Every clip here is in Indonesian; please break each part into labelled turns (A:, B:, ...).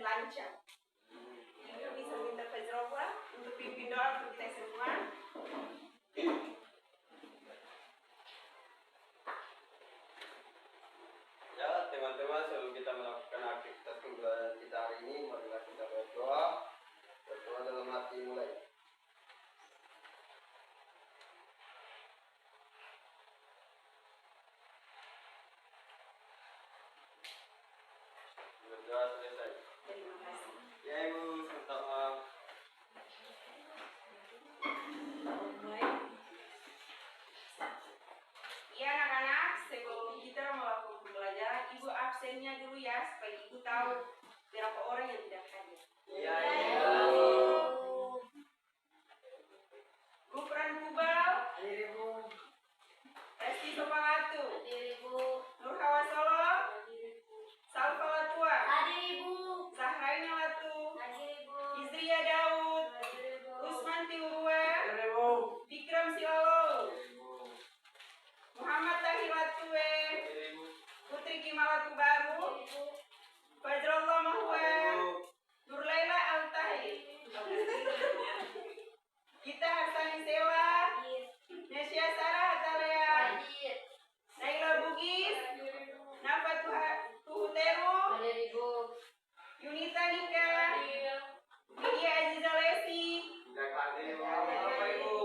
A: lancar. Ibu bisa minta Fajrullah untuk pimpin doa untuk kita semua.
B: Ya teman-teman, sebelum kita melakukan aktivitas pembelajaran kita hari ini, marilah kita berdoa. Berdoa dalam hati mulai. Berdoa selesai.
A: Terima kasih.
B: Ya Ibu, minta maaf.
A: Iya anak-anak, sebelum kita melakukan pembelajaran, Ibu absennya dulu ya, supaya Ibu tahu berapa orang yang tidak hadir.
B: Iya
A: Ibu. Gufran Kubal, Resti Sopalatu, Nur Hawa Solo, Salva Latua, Sahraina Latu, Izria Daud, Usman Tiurua, Vikram Silalo, Muhammad Tahir Latue, Putri Kimalatu Baru, Fajrullah Mahwa, Nurlaila Al-Tahir, Gita Harsani Sela, Nesya Sarah Hatalea, Naila Bugis, Nafa Tuhuteru, Yunita Nika, Lydia Aziza Lesi.
B: Tidak hadir Bapak Ibu.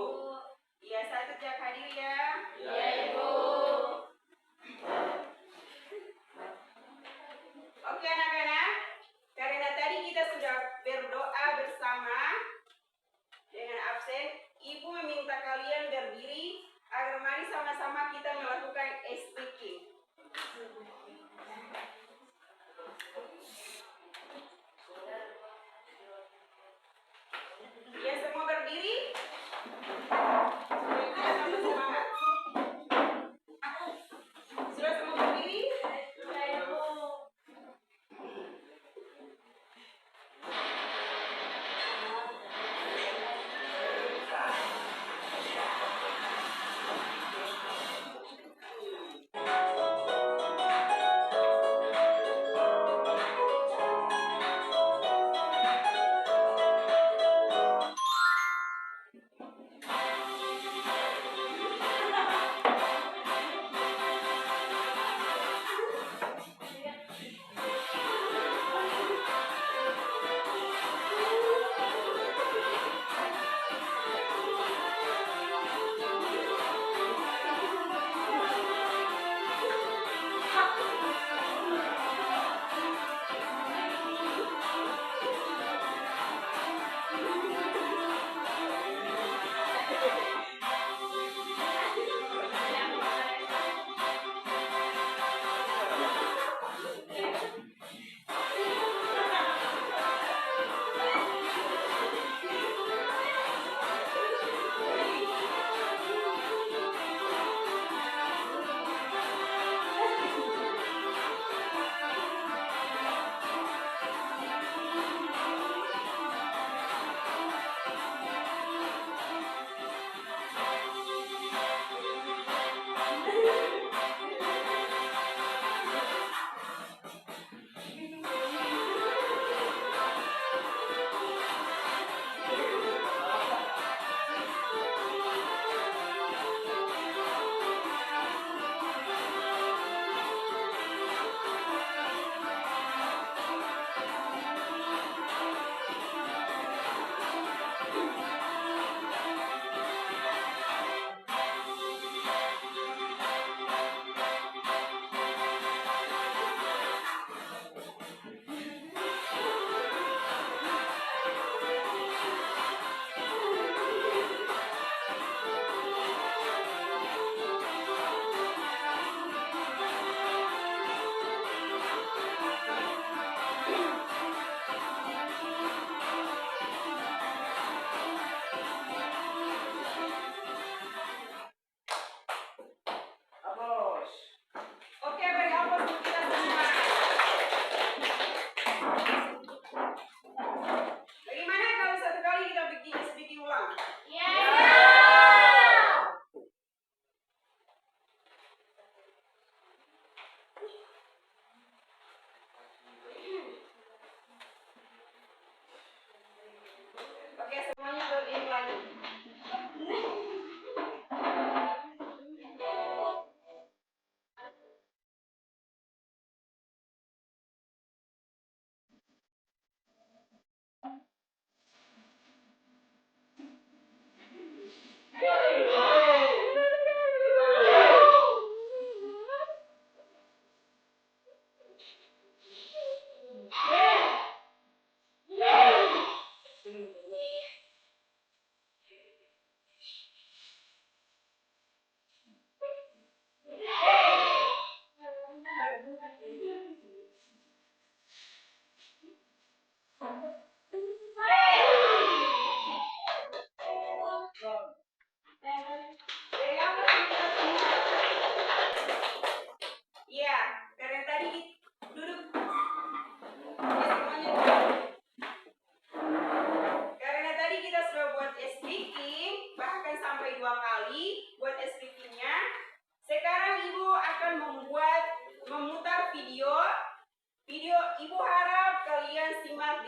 A: Iya, satu jak hadir ya.
B: Iya Ibu.
A: Oke anak-anak, karena tadi kita sudah berdoa bersama dengan absen, Ibu meminta kalian berdiri agar mari sama-sama kita melakukan speaking. Ya, semua berdiri. Supaya kita sama semangat. Sudah semua berdiri?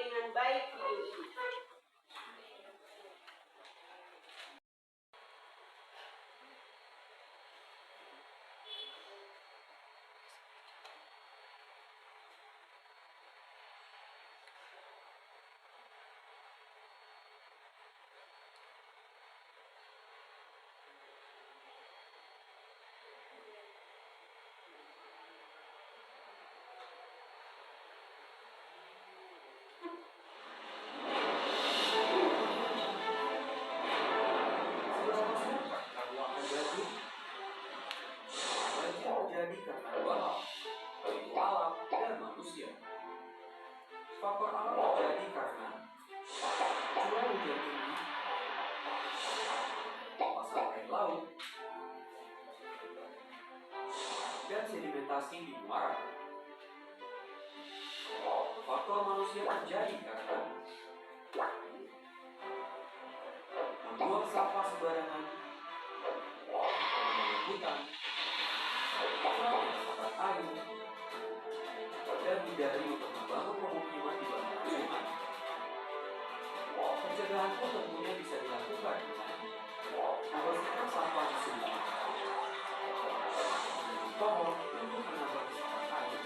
A: dengan baik video ini.
C: Terjadi karena dua hal, yaitu alam dan manusia. Faktor alam terjadi karena curah hujan tinggi, pasang air laut, dan sedimentasi di muara. Faktor manusia terjadi karena membuang sampah sembarangan, membangun hutan, menyalakan air, dan hindari untuk membangun pemukiman di bantaran sungai. Pencegahan pun tentunya bisa dilakukan dengan membersihkan sampah di sungai, menanam pohon untuk menambah resapan air,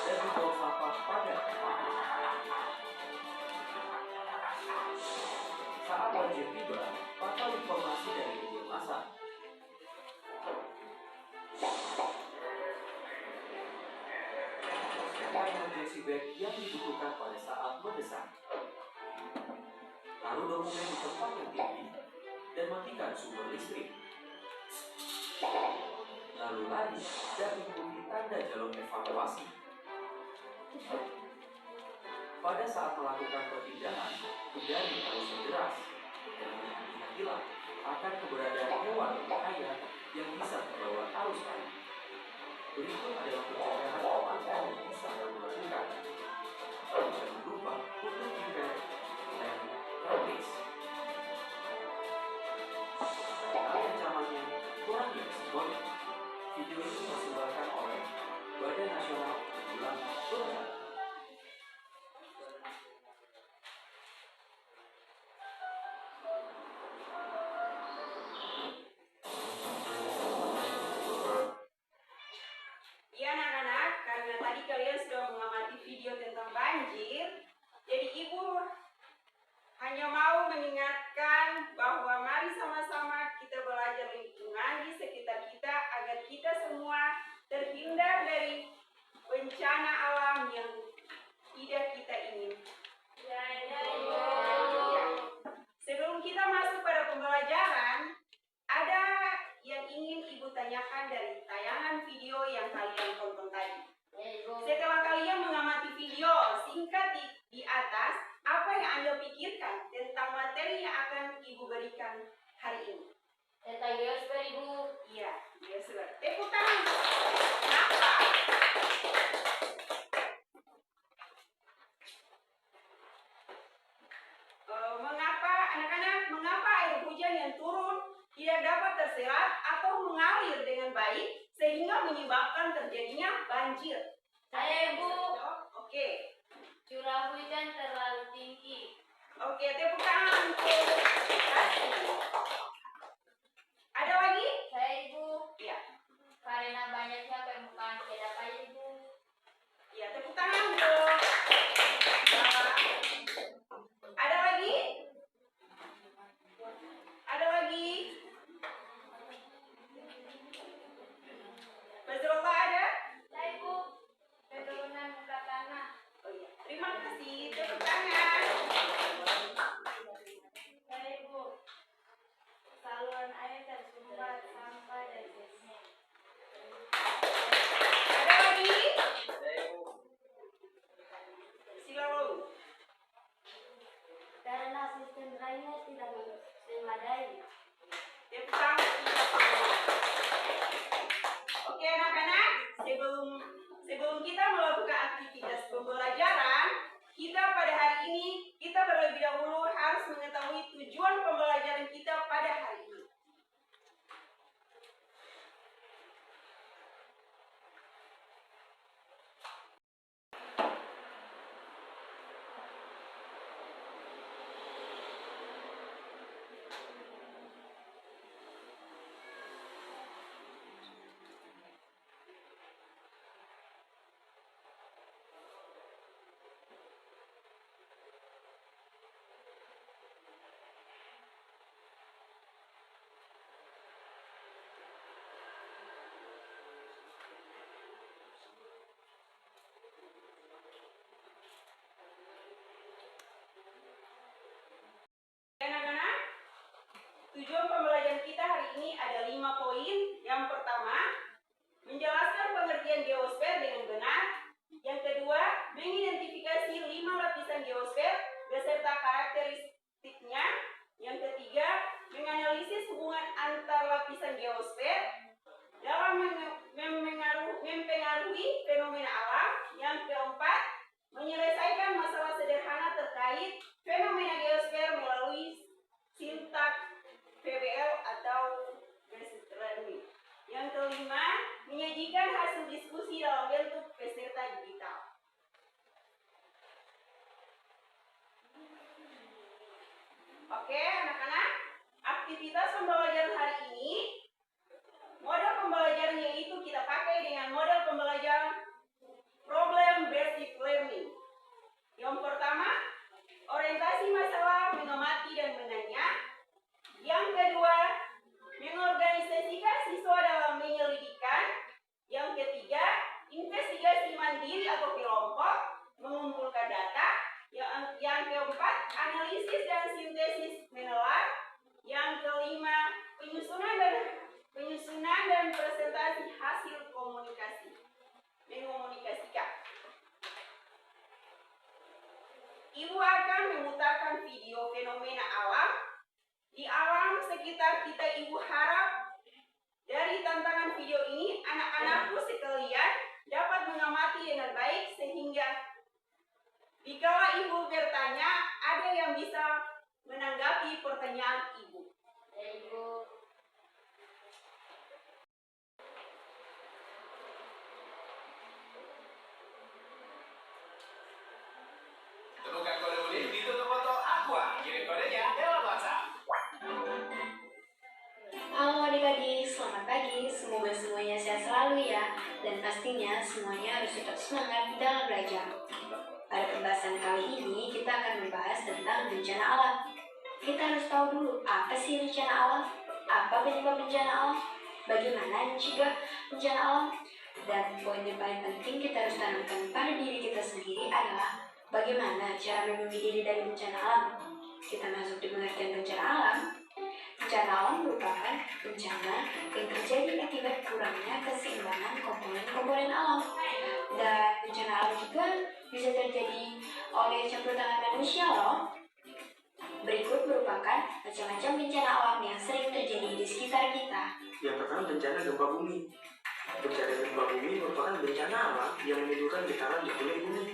C: dan membuang sampah pada tempatnya. Saat banjir tiba, pantau informasi dari media massa. Emergency bag yang dibutuhkan pada saat mendesak. Taruh dokumen di tempat yang tinggi dan matikan sumber listrik. Lalu lari dan ikuti tanda jalur evakuasi. Pada saat melakukan perpindahan, hindari arus yang deras dan berhati-hatilah akan keberadaan hewan berbahaya yang bisa terbawa arus air. Berikut adalah pencegahan langkah yang bisa kamu lakukan. Jangan lupa untuk prepare dan practice. Karena ancamannya kurang resikonya. Video ini dipersembahkan oleh Badan Nasional Penanggulangan Bencana.
A: Ya anak-anak, karena tadi kalian sudah mengamati video tentang banjir, jadi ibu hanya mau mengingatkan bahwa mari sama-sama kita belajar lingkungan di sekitar kita agar kita semua terhindar dari bencana alam yang tidak kita inginkan. Ya. Sebelum kita masuk pada pembelajaran, ada yang ingin ibu tanyakan dari tayangan video yang kalian tonton tadi. Setelah kalian mengamati video singkat di atas, apa yang Anda pikirkan tentang materi yang akan ibu berikan hari ini?
D: Tentang geosfer, Ibu.
A: Iya, geosfer. Tepuk tangan. Kenapa? Mengapa anak-anak? Mengapa air hujan yang turun tidak dapat terserap atau mengalir dengan baik sehingga menyebabkan terjadinya banjir?
D: Saya, Ibu.
A: Oke.
D: Curah hujan terlalu tinggi.
A: Oke, tepuk tangan untuk Rasti. Ada lagi?
D: Saya, Ibu.
A: Iya.
D: Karena banyaknya permukaan kedap, Ibu.
A: Iya, tepuk tangan untuk Bapak. Ada lagi? Ada lagi? Fazrullah ada?
D: Saya, Ibu. Penurunan muka tanah.
A: Oh iya. Terima kasih. Tepuk tangan.
D: Saya, Ibu. Saluran air tersumbat sampai dari basement.
A: Ada lagi? Silakan.
D: Karena sistem drainase tidak memadai.
A: Tepuk tangan untuk kita semua. Oke anak-anak, sebelum kita melakukan aktivitas pembelajaran, kita pada hari ini kita terlebih dahulu harus mengetahui tujuan pembelajaran kita pada hari ini. tujuan pembelajaran kita hari ini ada 5 poin. Yang pertama, menjelaskan pengertian geosfer dengan benar. Yang kedua, mengidentifikasi 5 lapisan geosfer beserta karakteristiknya. Yang ketiga, menganalisis hubungan antar lapisan geosfer dalam mempengaruhi fenomena alam. Yang keempat, menyelesaikan masalah sederhana terkait fenomena geosfer melalui sintak PBL atau basic learning. Yang kelima, menyajikan hasil diskusi dalam bentuk peserta digital. Oke, anak-anak, aktivitas pembelajaran hari ini, model pembelajaran yaitu kita pakai dengan model pembelajaran problem based learning. Yang pertama, orientasi masalah, mengamati dan menanya. Yang kedua, mengorganisasikan siswa dalam menyelidikkan. Yang ketiga, investigasi mandiri atau kelompok, mengumpulkan data. Yang keempat, analisis dan sintesis menelan. Yang kelima, penyusunan dan presentasi hasil komunikasi, mengomunikasikan. Ibu akan memutarkan video fenomena alam di alam sekitar kita. Ibu harap dari tantangan video ini anak-anakku sekalian dapat mengamati dengan baik sehingga dikala ibu bertanya ada yang bisa menanggapi pertanyaan ibu.
D: Ya, Ibu.
E: Temukan kode unik di tutup foto Aqua. Kirim kodenya lewat WhatsApp.
F: Halo adik-adik, selamat pagi. Semoga semuanya sehat selalu ya. Dan pastinya semuanya harus tetap semangat dalam belajar. Pada pembahasan kali ini kita akan membahas tentang bencana alam. Kita harus tahu dulu apa sih bencana alam, apa penyebab bencana alam, bagaimana mencegah bencana alam. Dan poin yang paling penting kita harus tanamkan pada diri kita sendiri adalah bagaimana cara melindungi diri dari bencana alam. Kita masuk di pengertian bencana alam. Bencana alam merupakan bencana yang terjadi akibat kurangnya keseimbangan komponen-komponen alam. Dan bencana alam juga bisa terjadi oleh campur tangan manusia loh. Berikut merupakan macam-macam bencana alam yang sering terjadi di sekitar kita.
C: Yang pertama, bencana gempa bumi. Bencana gempa bumi merupakan bencana alam yang menimbulkan getaran di kulit bumi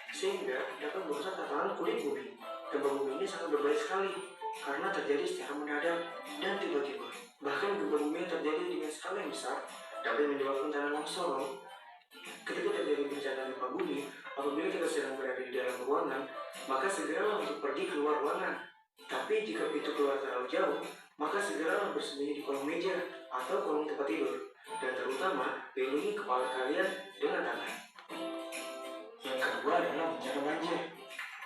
C: sehingga dapat merusak tatanan kulit bumi. Gempa bumi ini sangat berbahaya sekali karena terjadi secara mendadak dan tiba-tiba. Bahkan gempa bumi yang terjadi dengan skala yang besar dapat menyebabkan tanah longsor. Ketika terjadi bencana gempa bumi, apabila kita sedang berada di dalam ruangan, maka segeralah untuk pergi keluar ruangan. Tapi jika itu keluar terlalu jauh, maka segeralah bersembunyi di kolong meja atau kolong tempat tidur. Dan terutama, lindungi kepala kalian dengan tangan. Yang kedua adalah bencana banjir.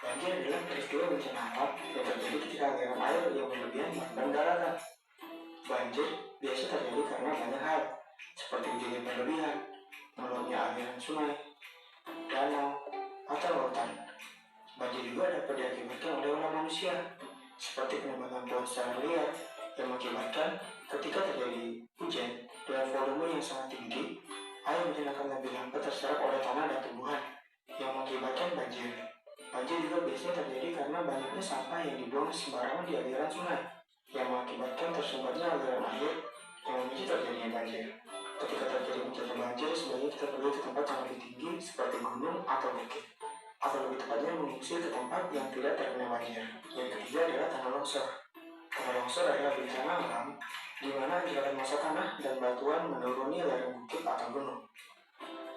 C: Banjir adalah peristiwa bencana alam yang terjadi ketika aliran air yang berlebihan merendam daratan. Banjir biasa terjadi karena banyak hal, seperti hujan yang berlebihan, meluapnya aliran sungai, danau, atau lautan. Banjir juga dapat diakibatkan oleh ulah manusia, seperti penembakan pohon secara liar yang mengakibatkan ketika terjadi hujan dengan volume yang sangat tinggi, air hujan akan lebih lambat terserap oleh tanah dan tumbuhan yang mengakibatkan banjir. Banjir juga biasanya terjadi karena banyaknya sampah yang dibuang sembarangan di aliran sungai yang mengakibatkan tersumbatnya aliran air yang memicu terjadinya banjir. Ketika terjadi bencana banjir, sebaiknya kita pergi ke tempat yang lebih tinggi seperti gunung atau bukit, atau lebih tepatnya mengungsi ke tempat yang tidak terkena banjir. Yang ketiga adalah tanah longsor. Tanah longsor adalah bencana alam di mana ancaman massa tanah dan batuan menuruni lereng bukit atau gunung.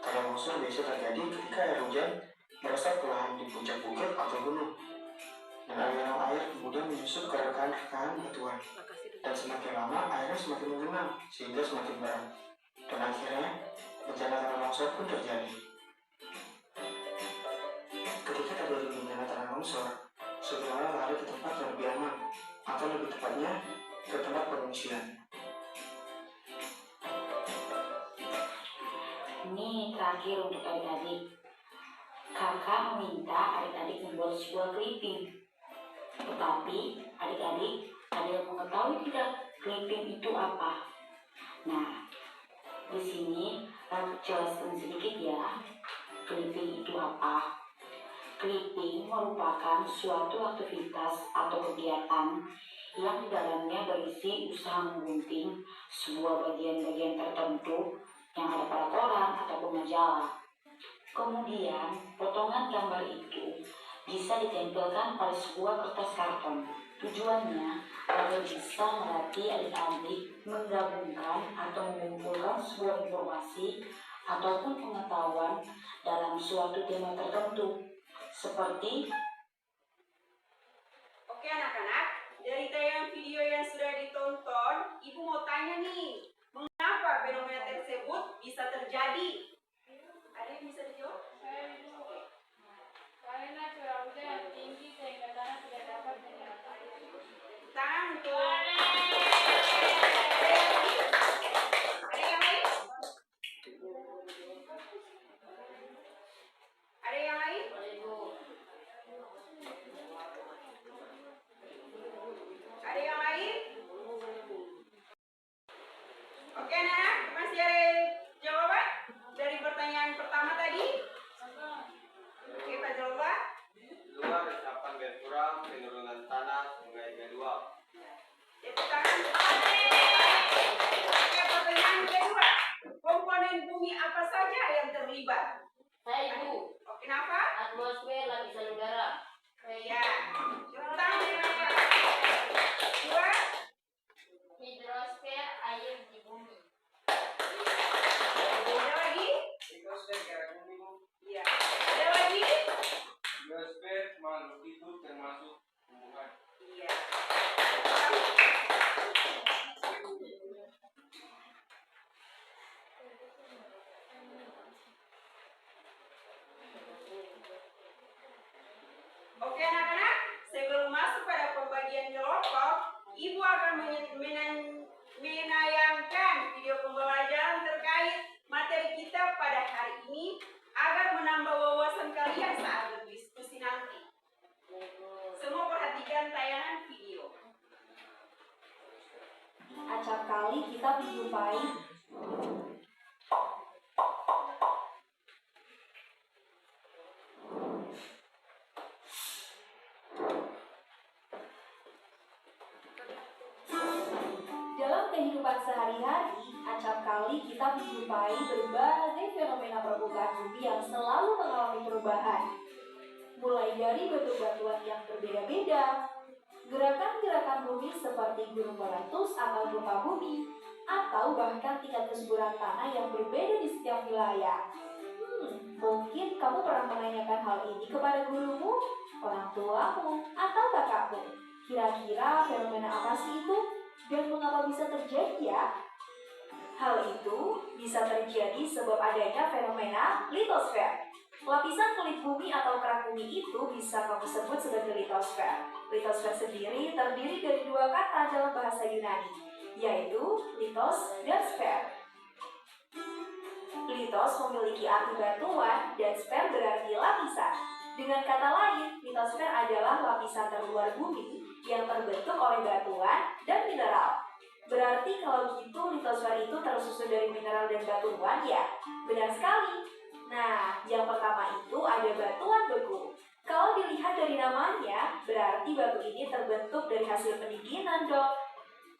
C: Tanah longsor biasa terjadi ketika air hujan meresap ke lahan di puncak bukit atau gunung, dan aliran air kemudian menyusup ke rekan-rekan batuan. Dan semakin lama airnya semakin menggenang sehingga semakin berat. Dan akhirnya bencana tanah longsor pun terjadi. Ketika terjadi bencana tanah longsor, segeralah lari ke tempat yang lebih aman, atau lebih tepatnya ke tempat pengungsian.
G: Ini terakhir untuk adik-adik. Kakak meminta adik-adik membuat sebuah clipping. Tetapi adik-adik ada yang mengetahui tidak Clipping itu apa? Nah, di sini aku jelaskan sedikit ya. Clipping itu apa? Clipping merupakan suatu aktivitas atau kegiatan yang di dalamnya berisi usaha menggunting sebuah bagian-bagian tertentu yang ada pada koran ataupun majalah. Kemudian, potongan gambar itu bisa ditempelkan pada sebuah kertas karton. Tujuannya agar bisa melatih adik-adik menggabungkan atau mengumpulkan sebuah informasi ataupun pengetahuan dalam suatu tema tertentu. Seperti
A: Oke anak-anak, dari tayangan video yang sudah ditonton, Ibu mau tanya nih, mengapa fenomena tersebut bisa terjadi? Ada yang bisa dijawab?
D: Karena curah hujan yang tinggi sehingga tanah tidak dapat menyerap air.
A: Tangan untuk ada yang lain? Ada yang lain? Ada yang lain? Oke anak, masih ada jawaban dari pertanyaan pertama tadi? Oke Pak Jalwa.
B: Di luar resapan berkurang, penurunan tanah, sungai meluap.
A: Tepuk tangan. Oke, pertanyaan kedua. Komponen bumi apa saja yang terlibat?
D: Saya Ibu,
A: Oh, kenapa?
D: atmosfer, lapisan udara.
A: Ya. Tepuk tangan ya, Pak. Dua.
D: Hidrosfer, air di bumi.
A: Ada lagi?
B: Biosfer gerak bumi, Bu.
A: Ya. Ada lagi?
B: Biosfer makhluk hidup termasuk tumbuhan.
A: Iya. Oke anak-anak, sebelum masuk pada pembagian kelompok, Ibu akan menayangkan video pembelajaran terkait materi kita pada hari ini agar menambah wawasan kalian saat berdiskusi nanti. Semua perhatikan tayangan video.
F: Acap kali kita menjumpai dalam kehidupan sehari-hari, acap kali kita menjumpai berbagai fenomena permukaan bumi yang selalu mengalami perubahan. Mulai dari bentuk batuan yang berbeda-beda, gerakan-gerakan bumi seperti gunung meletus atau gempa bumi, atau bahkan tingkat kesuburan tanah yang berbeda di setiap wilayah. Mungkin kamu pernah menanyakan hal ini kepada gurumu, orang tuamu, atau kakakmu. Kira-kira fenomena apa sih itu? Dan mengapa bisa terjadi ya? Hal itu bisa terjadi sebab adanya fenomena litosfer. Lapisan kulit bumi atau kerak bumi itu bisa kamu sebut sebagai litosfer. Litosfer sendiri terdiri dari dua kata dalam bahasa Yunani, yaitu litos dan sfer. Litos memiliki arti batuan dan sfer berarti lapisan. Dengan kata lain, litosfer adalah lapisan terluar bumi yang terbentuk oleh batuan dan mineral. Berarti kalau gitu litosfer itu tersusun dari mineral dan batuan ya? Benar sekali. Nah, yang pertama itu ada batuan beku. Kalau dilihat dari namanya, berarti batu ini terbentuk dari hasil pendinginan dong.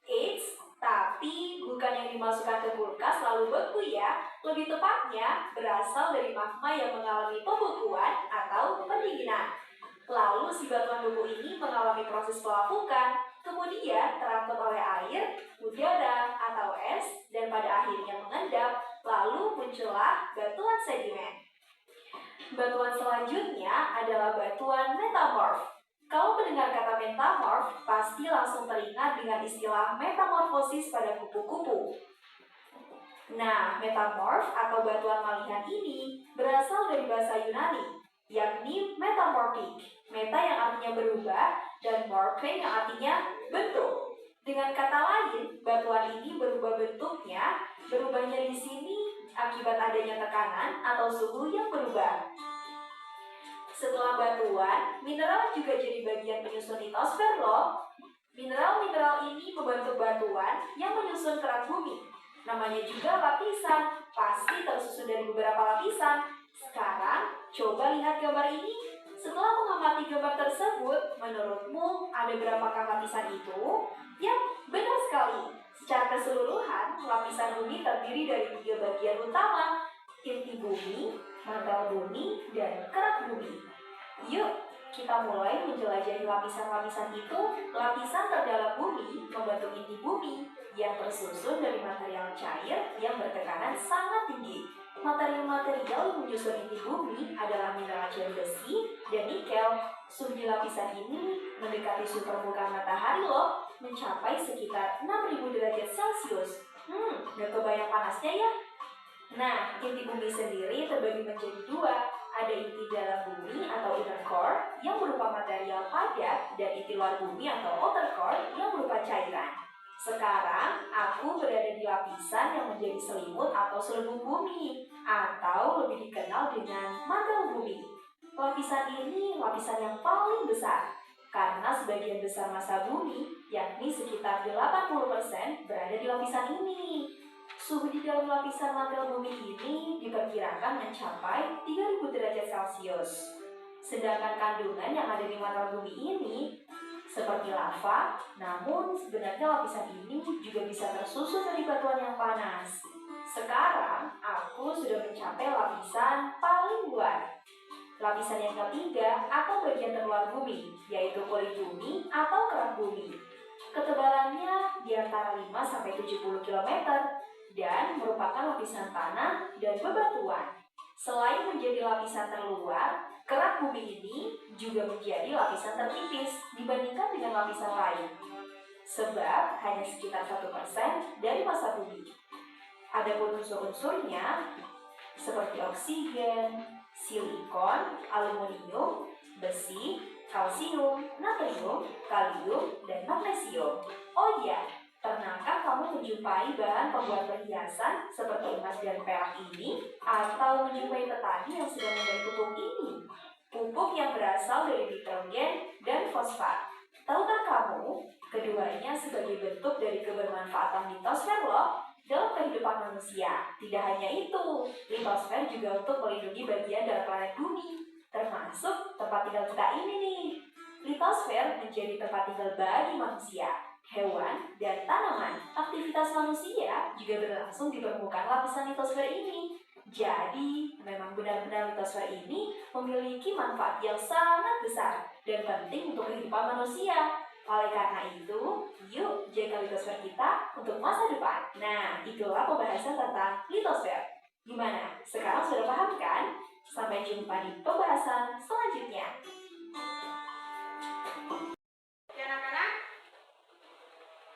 F: Eits, tapi bukan yang dimasukkan ke kulkas lalu beku ya. Lebih tepatnya, berasal dari magma yang mengalami pembekuan atau pendinginan. Lalu si batuan beku ini mengalami proses pelapukan, kemudian terangkut oleh air, udara, atau es, dan pada akhirnya mengendap, lalu muncullah batuan sedimen. Batuan selanjutnya adalah batuan metamorf. Kalau mendengar kata metamorf, pasti langsung teringat dengan istilah metamorfosis pada kupu-kupu. Nah, metamorf atau batuan malihan ini berasal dari bahasa Yunani, yakni metamorphic. Meta yang artinya berubah dan morphe yang artinya bentuk. Dengan kata lain, batuan ini berubah bentuknya. Berubahnya di sini akibat adanya tekanan atau suhu yang berubah. Setelah batuan, mineral juga jadi bagian penyusun litosfer loh. Mineral-mineral ini membentuk batuan
H: susun kerak bumi. Namanya juga lapisan, pasti tersusun dari beberapa lapisan. Sekarang, coba lihat gambar ini. Setelah mengamati gambar tersebut, menurutmu ada berapakah lapisan itu? Yap, benar sekali. Secara keseluruhan, lapisan bumi terdiri dari 3 bagian utama, inti bumi, mantel bumi, dan kerak bumi. Yuk, kita mulai menjelajahi lapisan-lapisan itu. Lapisan terdalam bumi membentuk inti bumi yang tersusun dari material cair yang bertekanan sangat tinggi. Material-material yang menyusun inti bumi adalah mineral cair besi dan nikel. Suhu di lapisan ini mendekati suhu permukaan matahari loh, mencapai sekitar 6.000 derajat Celcius. Gak kebayang panasnya ya? Nah, inti bumi sendiri terbagi menjadi 2. Ada inti dalam bumi atau inner core yang berupa material padat dan inti luar bumi atau outer core yang berupa cairan. Sekarang, aku berada di lapisan yang menjadi selimut atau selubung bumi, atau lebih dikenal dengan mantel bumi. Lapisan ini lapisan yang paling besar, karena sebagian besar massa bumi, yakni sekitar 80%, berada di lapisan ini. Suhu di dalam lapisan mantel bumi ini diperkirakan mencapai 3.000 derajat Celcius. Sedangkan kandungan yang ada di mantel bumi ini seperti lava, namun sebenarnya lapisan ini juga bisa tersusun dari batuan yang panas. Sekarang, aku sudah mencapai lapisan paling luar. Lapisan yang ketiga atau bagian terluar bumi, yaitu kulit bumi atau kerak bumi. Ketebalannya di antara 5-70 km dan merupakan lapisan tanah dan bebatuan. Selain menjadi lapisan terluar, kerak bumi ini juga menjadi lapisan tertipis dibandingkan dengan lapisan lain. Sebab hanya sekitar 1% dari massa bumi. Adapun unsur-unsurnya seperti oksigen, silikon, aluminium, besi, kalsium, natrium, kalium, dan magnesium. Oh iya, pernahkah kamu menjumpai bahan pembuat perhiasan seperti emas dan perak ini? Atau menjumpai petani yang sedang menggali pupuk ini? Pupuk yang berasal dari nitrogen dan fosfat. Tahukah kamu, keduanya sebagai bentuk dari kebermanfaatan litosfer loh dalam kehidupan manusia. Tidak hanya itu, litosfer juga untuk melindungi bagian dari planet bumi, termasuk tempat tinggal kita ini nih. Litosfer menjadi tempat tinggal bagi manusia, hewan, dan tanaman. Aktivitas manusia juga berlangsung di permukaan lapisan litosfer ini. Jadi, memang benar-benar litosfer ini memiliki manfaat yang sangat besar dan penting untuk kehidupan manusia. Oleh karena itu, yuk jaga litosfer kita untuk masa depan. Nah, itulah pembahasan tentang litosfer. Gimana? Sekarang sudah paham kan? Sampai jumpa di pembahasan selanjutnya.
A: Oke anak-anak,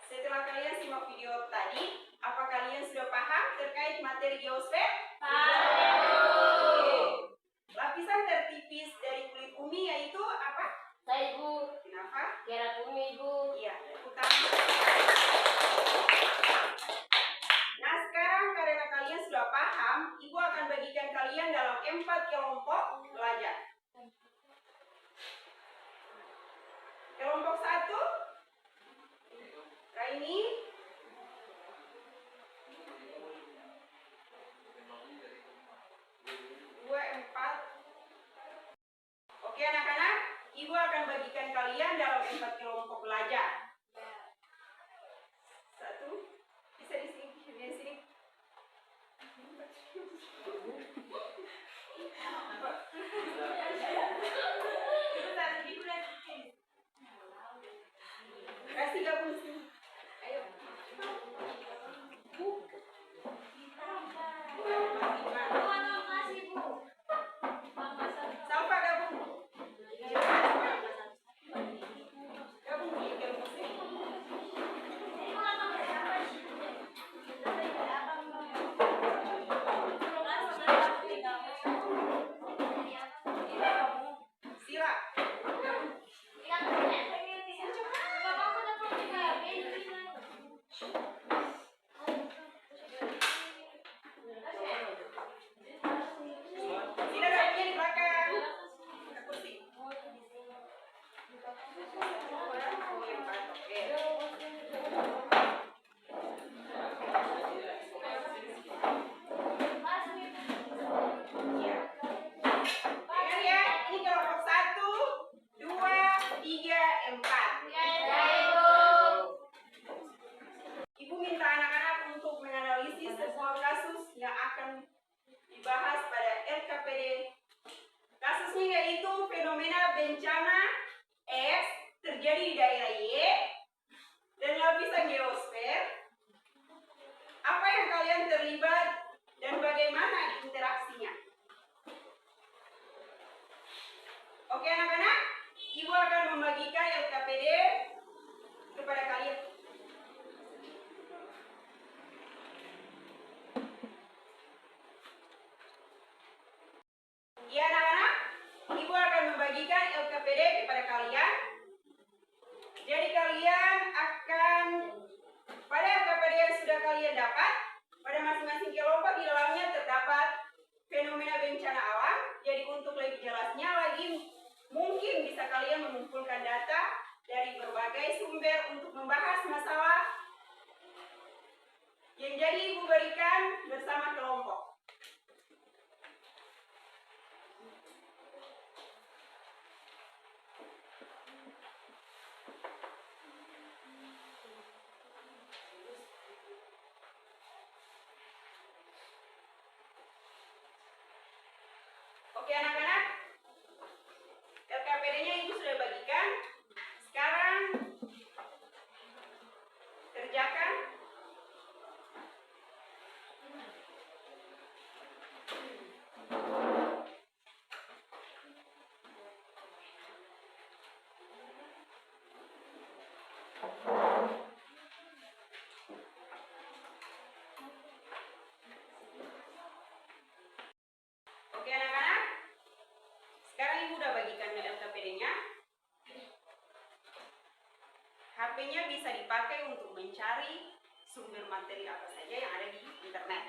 A: setelah kalian simak video tadi, apa kalian sudah paham terkait materi geosfer? Oke. Lapisan tertipis dari kulit bumi yaitu apa?
D: Saya Ibu,
A: Kenapa?
D: kerak bumi Ibu.
A: Iya, utama. Nah, sekarang karena kalian sudah paham, Ibu akan bagikan kalian dalam 4 kelompok belajar. Kelompok 1, Raini. Dua, 4. Oke anak-anak, Ibu akan bagikan kalian dalam 4 kelompok belajar. 1, bisa di sini, di sini. Kasih gabung sini. Ayo. Salva gabung. Gabung di kelompok sini. Sila. Gabung. Sila gabungnya di belakang. Ke kursi. Oh, 4. Oke. terjadi di daerah Y dan lapisan geosfer, apa yang kalian terlibat dan bagaimana interaksinya? Oke anak-anak, Ibu akan membagikan LKPD kepada kalian. Ya anak-anak, Ibu akan membagikan LKPD kepada kalian. Jadi kalian akan pada LKPD yang sudah kalian dapat, pada masing-masing kelompok di dalamnya terdapat fenomena bencana alam. Jadi untuk lebih jelasnya lagi, mungkin bisa kalian mengumpulkan data dari berbagai sumber untuk membahas masalah yang jadi Ibu berikan bersama kelompok. Oke anak-anak, LKPD-nya Ibu sudah bagikan. Sekarang kerjakan. Oke anak-anak, sekarang Ibu udah bagikan LKPD-nya. HP-nya bisa dipakai untuk mencari sumber materi apa saja yang ada di internet.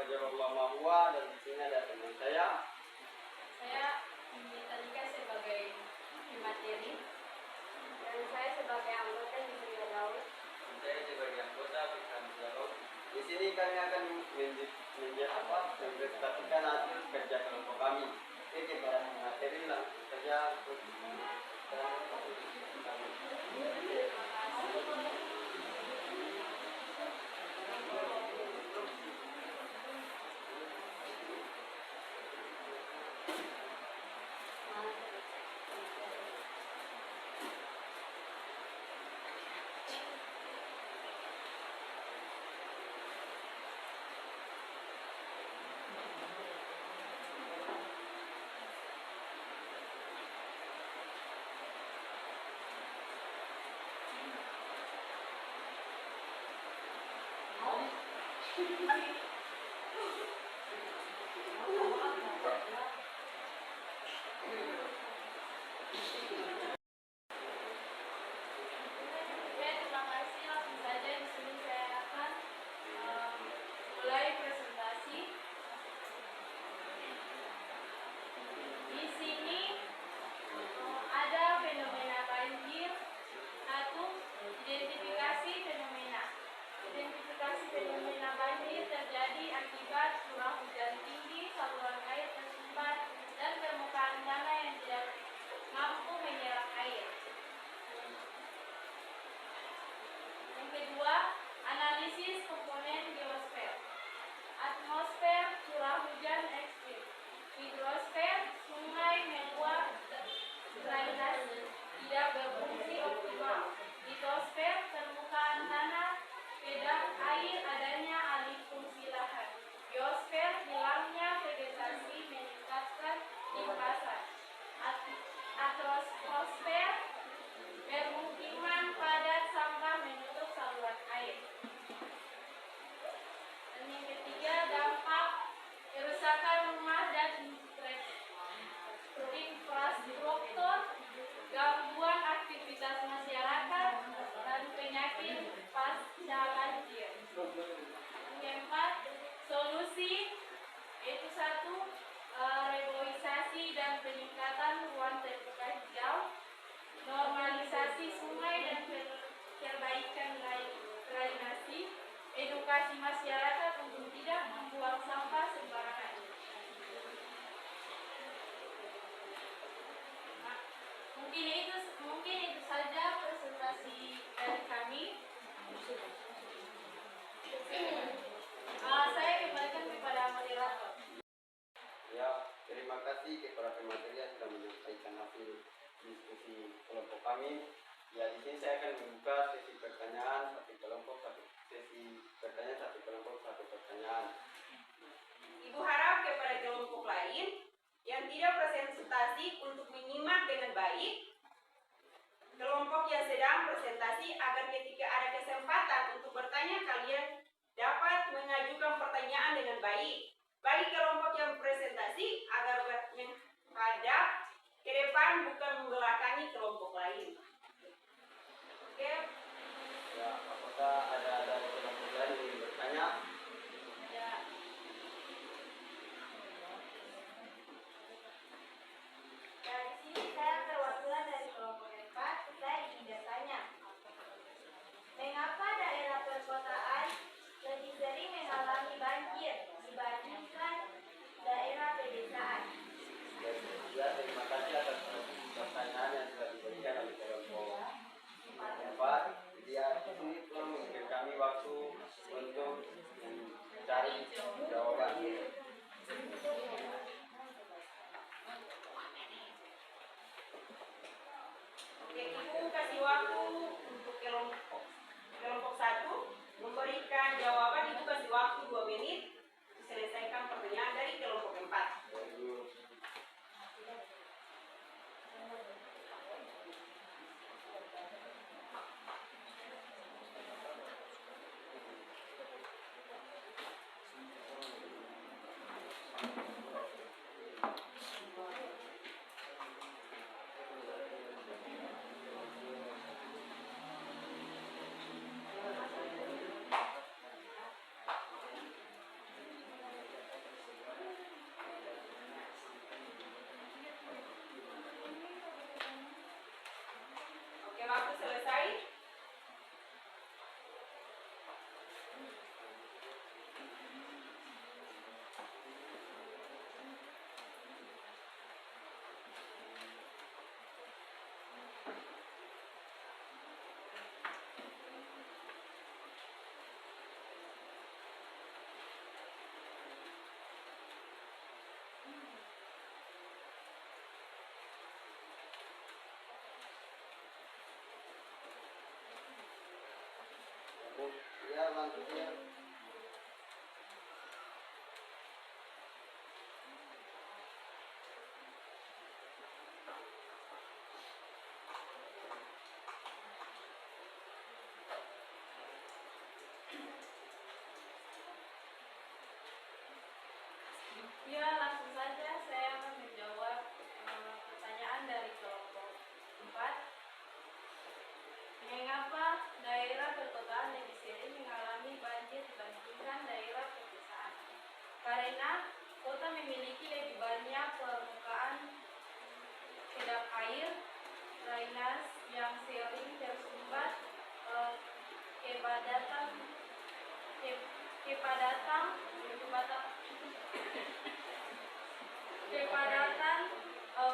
B: Fajarullah Mahwa, dan di sini ada teman saya.
D: Saya Talika sebagai materi dan saya sebagai anggota di Bina Daud.
B: Saya sebagai anggota Bikram Dialog. Di sini kami akan mempresentasikan hasil kerja kelompok kami. Oke, para materi langsung saja untuk
D: Terima kasih, langsung saja di sini saya akan mulai presentasi. Di sini ada fenomena banjir. Satu, identifikasi fenomena. Identifikasi fenomena banjir terjadi akibat curah hujan tinggi, saluran air tersumbat, dan permukaan tanah yang tidak mampu menyerap air. Yang kedua, analisis komponen geosfer. Atmosfer, curah hujan ekstrim. Hidrosfer, sungai meluap, drainase tidak berfungsi optimal. Litosfer, permukaan tanah, kedap air, adanya alih fungsi lahan. Geosfer, hilangnya vegetasi meningkatkan limpasan. Atrosfer, permukiman padat sampah menutup saluran air. Dan yang ketiga, dampak kerusakan rumah dan infrastruktur, gangguan aktivitas masyarakat, dan penyakit pasca banjir. Yang keempat, solusi yaitu satu, reboisasi dan peningkatan ruang terbuka hijau, normalisasi sungai dan perbaikan drainasi, edukasi masyarakat untuk tidak membuang sampah sembarangan. Nah, mungkin itu saja presentasi dari kami. Saya kembalikan kepada moderator.
B: ya, terima kasih kepada pemateri yang sudah menyampaikan hasil diskusi kelompok kami. Ya, di sini saya akan membuka sesi pertanyaan satu kelompok, satu pertanyaan.
A: Ibu harap kepada kelompok lain yang tidak presentasi untuk menyimak dengan baik kelompok yang sedang presentasi agar ketika ada kesempatan untuk bertanya kalian dapat mengajukan pertanyaan dengan baik. Bagi kelompok yang presentasi agar menghadap ke depan bukan membelakangi kelompok lain. Oke.
B: Ya, apakah ada dari kelompok lain yang ingin bertanya?
D: Ya. Dari sini saya perwakilan dari kelompok 4. Saya ingin bertanya, mengapa daerah perkotaan lebih sering mengalami banjir dibandingkan daerah pedesaan?
B: Ya, terima kasih atas pertanyaan yang sudah diberikan oleh kelompok 4. Ya, ini telah memberikan kami waktu untuk mencari jawaban.
A: Oke, Ibu kasih waktu untuk kelompok 1 memberikan jawaban. Ibu kasih waktu 2 menit selesaikan pertanyaan dari kelompok 4.
B: kelompok kecil.
D: Ya, langsung saja saya akan menjawab pertanyaan dari kelompok 4. Mengapa daerah perkotaan lebih sering mengalami banjir dibandingkan daerah pedesaan? Karena kota memiliki lebih banyak permukaan kedap air, drainase yang sering tersumbat, kepadatan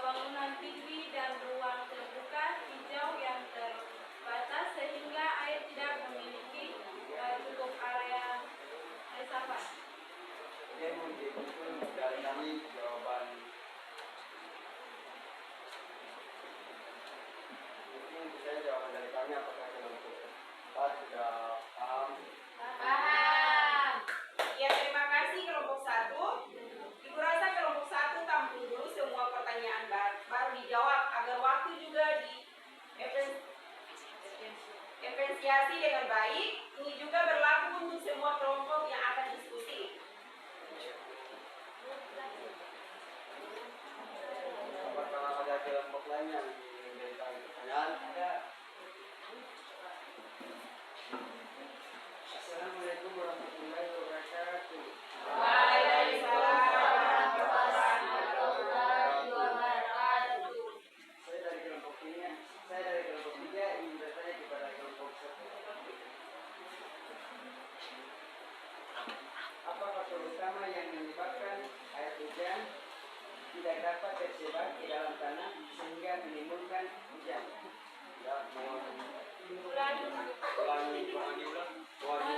D: bangunan tinggi dan ruang terbuka hijau yang terbatas sehingga air tidak memiliki cukup area resapan.
B: Oke, mungkin dari kami jawaban. Mungkin saya jawaban dari kami, apakah kelompok 4 sudah paham?
A: Paham. Ya, terima kasih kelompok 1. Ibu rasa kelompok 1 tampung dulu semua pertanyaan baru dijawab agar waktu juga evaluasi dengan baik. Ini juga berlaku untuk semua kelompok yang akan diskusi.
B: Apakah ada kelompok lain yang memberikan pertanyaan? Ada. Assalamualaikum warahmatullahi wabarakatuh.
A: Waalaikumsalam warahmatullahi wabarakatuh.
B: Saya dari kelompok 3 ingin bertanya kepada kelompok 1. Apa faktor utama yang menyebabkan air hujan tidak dapat tersebar ke dalam tanah sehingga menimbulkan hujan? Ya,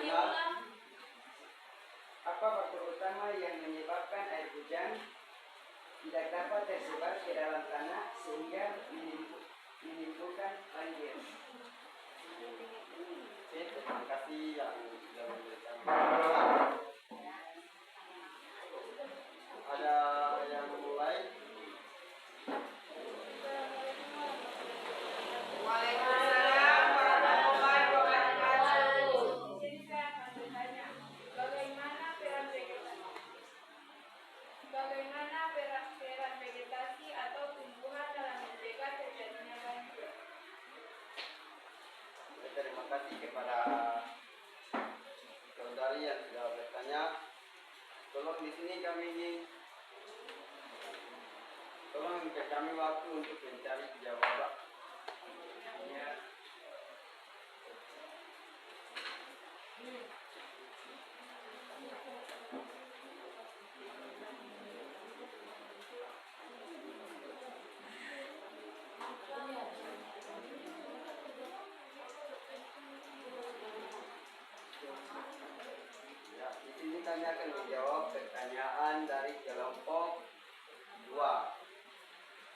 B: ulang. Apa faktor utama yang menyebabkan air hujan tidak dapat tersebar ke dalam tanah sehingga menimbulkan banjir? Terima kasih yang sudah memberikan. Ada yang mulai?
A: Waalaikumsalam warahmatullahi wabarakatuh.
D: Jadi saya akan bertanya, bagaimana peran vegetasi atau tumbuhan dalam mencegah terjadinya banjir?
B: Terima kasih kepada saudari yang sudah bertanya. Tolong di sini tolong beri kami waktu untuk mencari jawaban. Ya. Ya, di sini kami akan menjawab pertanyaan dari kelompok 2.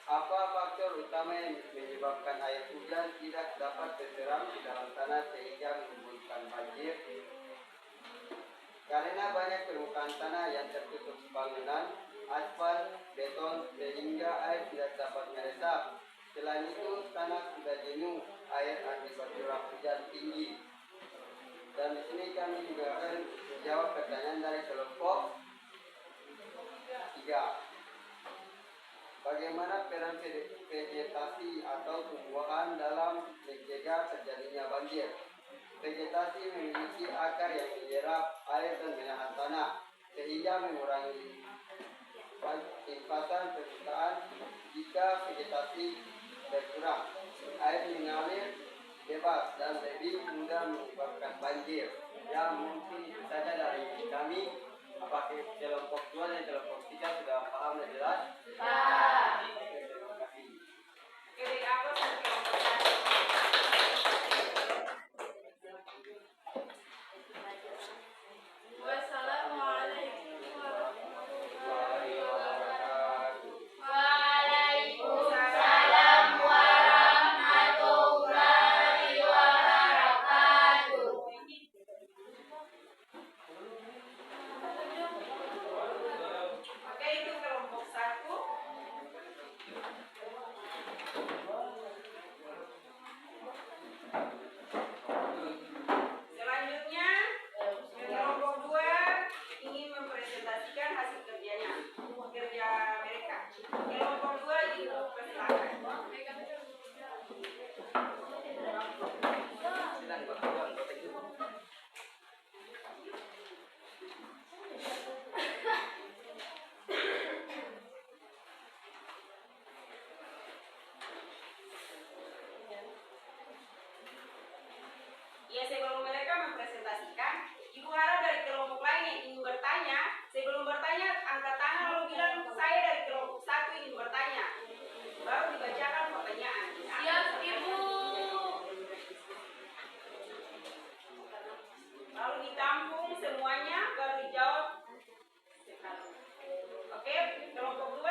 B: Apa faktor utama yang menyebabkan air hujan tidak dapat terserap di dalam tanah sehingga menimbulkan banjir? Karena banyak permukaan tanah yang tertutup bangunan, aspal, beton sehingga air tidak dapat meresap. Selain itu, tanah sudah jenuh air akibat curah hujan tinggi. Dan di sini kami juga akan menjawab pertanyaan dari kelompok 3. Bagaimana peran vegetasi atau tumbuhan dalam mencegah terjadinya banjir? Vegetasi memiliki akar yang menyerap air dan menahan tanah, sehingga mengurangi limpasan permukaan. Jika vegetasi berkurang, air mengalir bebas dan lebih mudah menyebabkan banjir. Ya, mungkin itu saja dari kami. Apakah kelompok 2 dan kelompok 3 sudah paham dan jelas?
A: Paham.
B: Terima kasih.
A: Dari aku sampai kelompok 1.
D: Wassalamualaikum warahmatullahi wabarakatuh.
A: Waalaikumsalam warahmatullahi wabarakatuh. sebelum mereka mempresentasikan, Ibu harap dari kelompok lain yang ingin bertanya, sebelum bertanya angkat tangan lalu bilang saya dari kelompok 1 ingin bertanya. Baru dibacakan pertanyaan.
D: Siap, Ibu.
A: Lalu ditampung semuanya, baru dijawab. Oke, kelompok 2.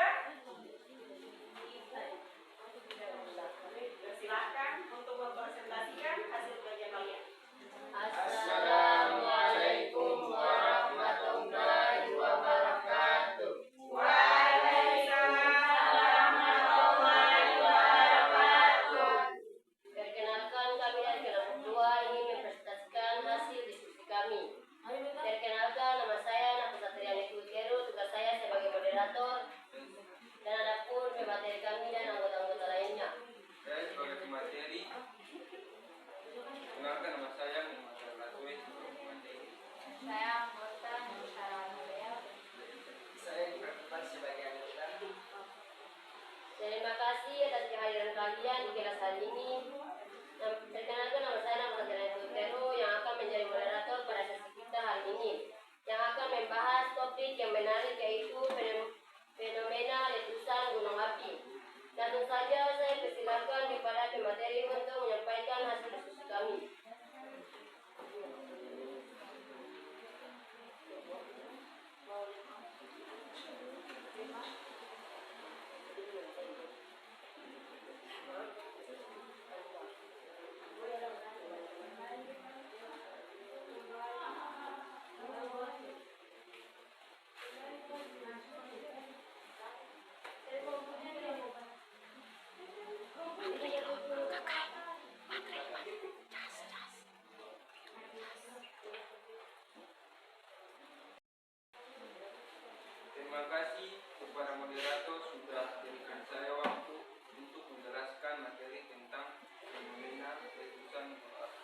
A: Silakan untuk mempresentasikan hasil kerja kalian.
I: Assalamualaikum warahmatullahi wabarakatuh.
A: Waalaikumsalam warahmatullahi wabarakatuh.
I: Perkenalkan, kami dari kelompok 2 ingin mempresentasikan hasil diskusi kami. Perkenalkan, nama saya Nafisa Satriani Kulkero, tugas saya sebagai moderator, dan adapun pemateri kami dan anggota-anggota lainnya.
J: Saya sebagai pemateri, kenalkan nama saya Muhammad Latwe sebagai pemateri.
D: Saya anggota Nusantara.
B: Saya diperkenan sebagai anggota.
I: Terima kasih atas kehadiran kalian di kelas hari ini. Perkenalkan, nama saya Nafisa Satriani Kulkero yang akan menjadi moderator pada sesi kita hari ini, yang akan membahas topik yang menarik yaitu fenomena letusan gunung api. Langsung saja saya persilakan kepada pemateri untuk menyampaikan hasil diskusi kami.
J: Terima kasih kepada moderator sudah berikan saya waktu untuk menjelaskan materi tentang fenomena letusan gunung api.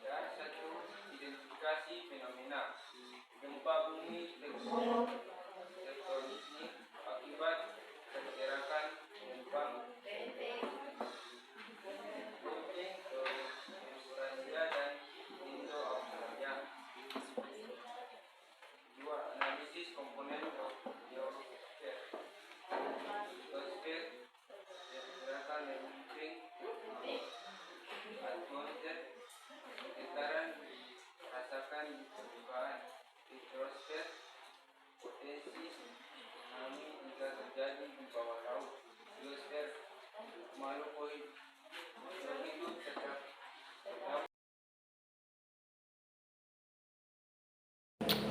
J: Dan 1. Identifikasi fenomena gempa bumi tektonik akibat pergerakan gelombang Benteng Eurasia dan Indo-Australia. 2. Analisis komponen geosfer. Geosfer pergerakan lempeng atmosfer getaran rasakan di permukaan. Hidrosfer potensi tsunami jika terjadi di bawah laut. Biosfer makhluk hidup tetap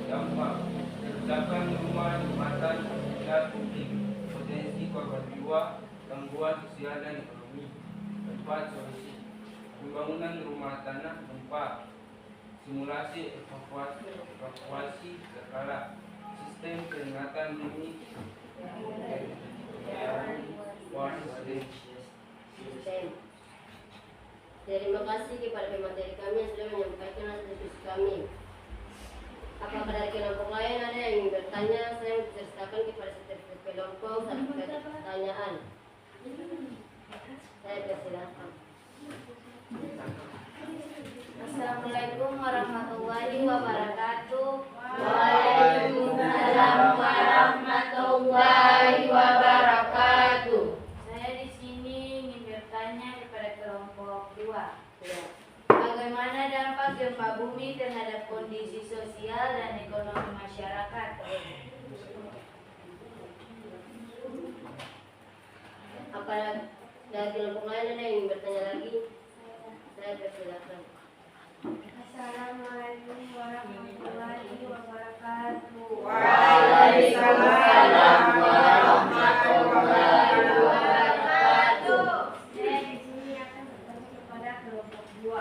J: dampak kerusakan rumah, jembatan, dan publik, potensi korban jiwa, gangguan sosial dan ekonomi. 4. Solusi pembangunan rumah tanah gempa, simulasi evakuasi berkala, sistem peringatan dini,
I: Terima kasih kepada pemateri kami yang sudah menyampaikan hasil diskusi kami. Apakah dari kelompok lain ada yang ingin bertanya? Saya menceritakan kepada setiap kelompok satu pertanyaan. Saya persilakan.
D: Assalamualaikum warahmatullahi wabarakatuh.
I: Waalaikumsalam warahmatullahi wabarakatuh.
D: Saya di sini ingin bertanya kepada kelompok 2.
I: Ya.
D: Bagaimana dampak gempa bumi terhadap kondisi sosial dan ekonomi masyarakat?
I: Apa dari kelompok lain ada yang ingin bertanya lagi? Saya persilakan.
D: Assalamualaikum warahmatullahi wabarakatuh.
A: Waalaikumsalam warahmatullahi wabarakatuh.
D: Saya di sini akan bertanya kepada kelompok 2.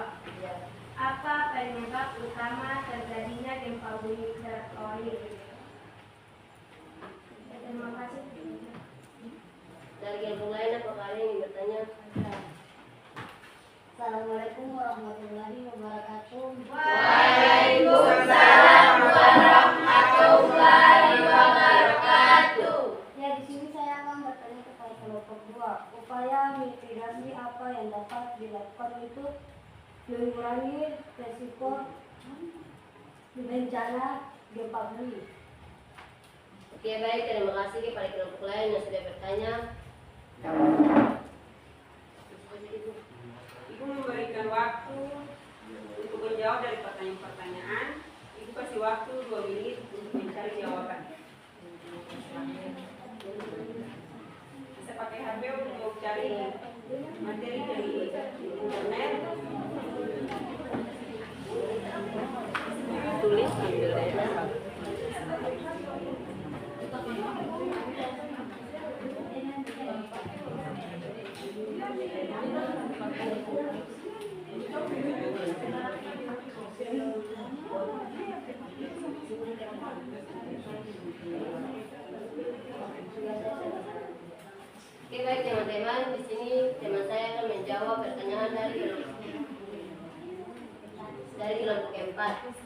D: Apa penyebab utama terjadinya gempa bumi terkoil? Terima
I: Dari kelompok lain apakah ada yang ingin bertanya?
K: Assalamualaikum warahmatullahi wabarakatuh.
D: Waalaikumsalam warahmatullahi wabarakatuh.
K: Ya, di sini saya akan bertanya kepada kelompok 2. Upaya mitigasi apa yang dapat dilakukan untuk mengurangi resiko bencana gempa bumi?
I: Oke, baik, terima kasih kepada kelompok lain yang sudah bertanya.
A: Ibu memberikan waktu untuk menjawab dari pertanyaan-pertanyaan. Ibu kasih waktu 2 menit untuk mencari jawaban. Bisa pakai HP untuk cari materi dari internet.
I: Tulis ambil daerah. Oke, baik teman-teman, di sini teman saya akan menjawab pertanyaan dari kelompok 4.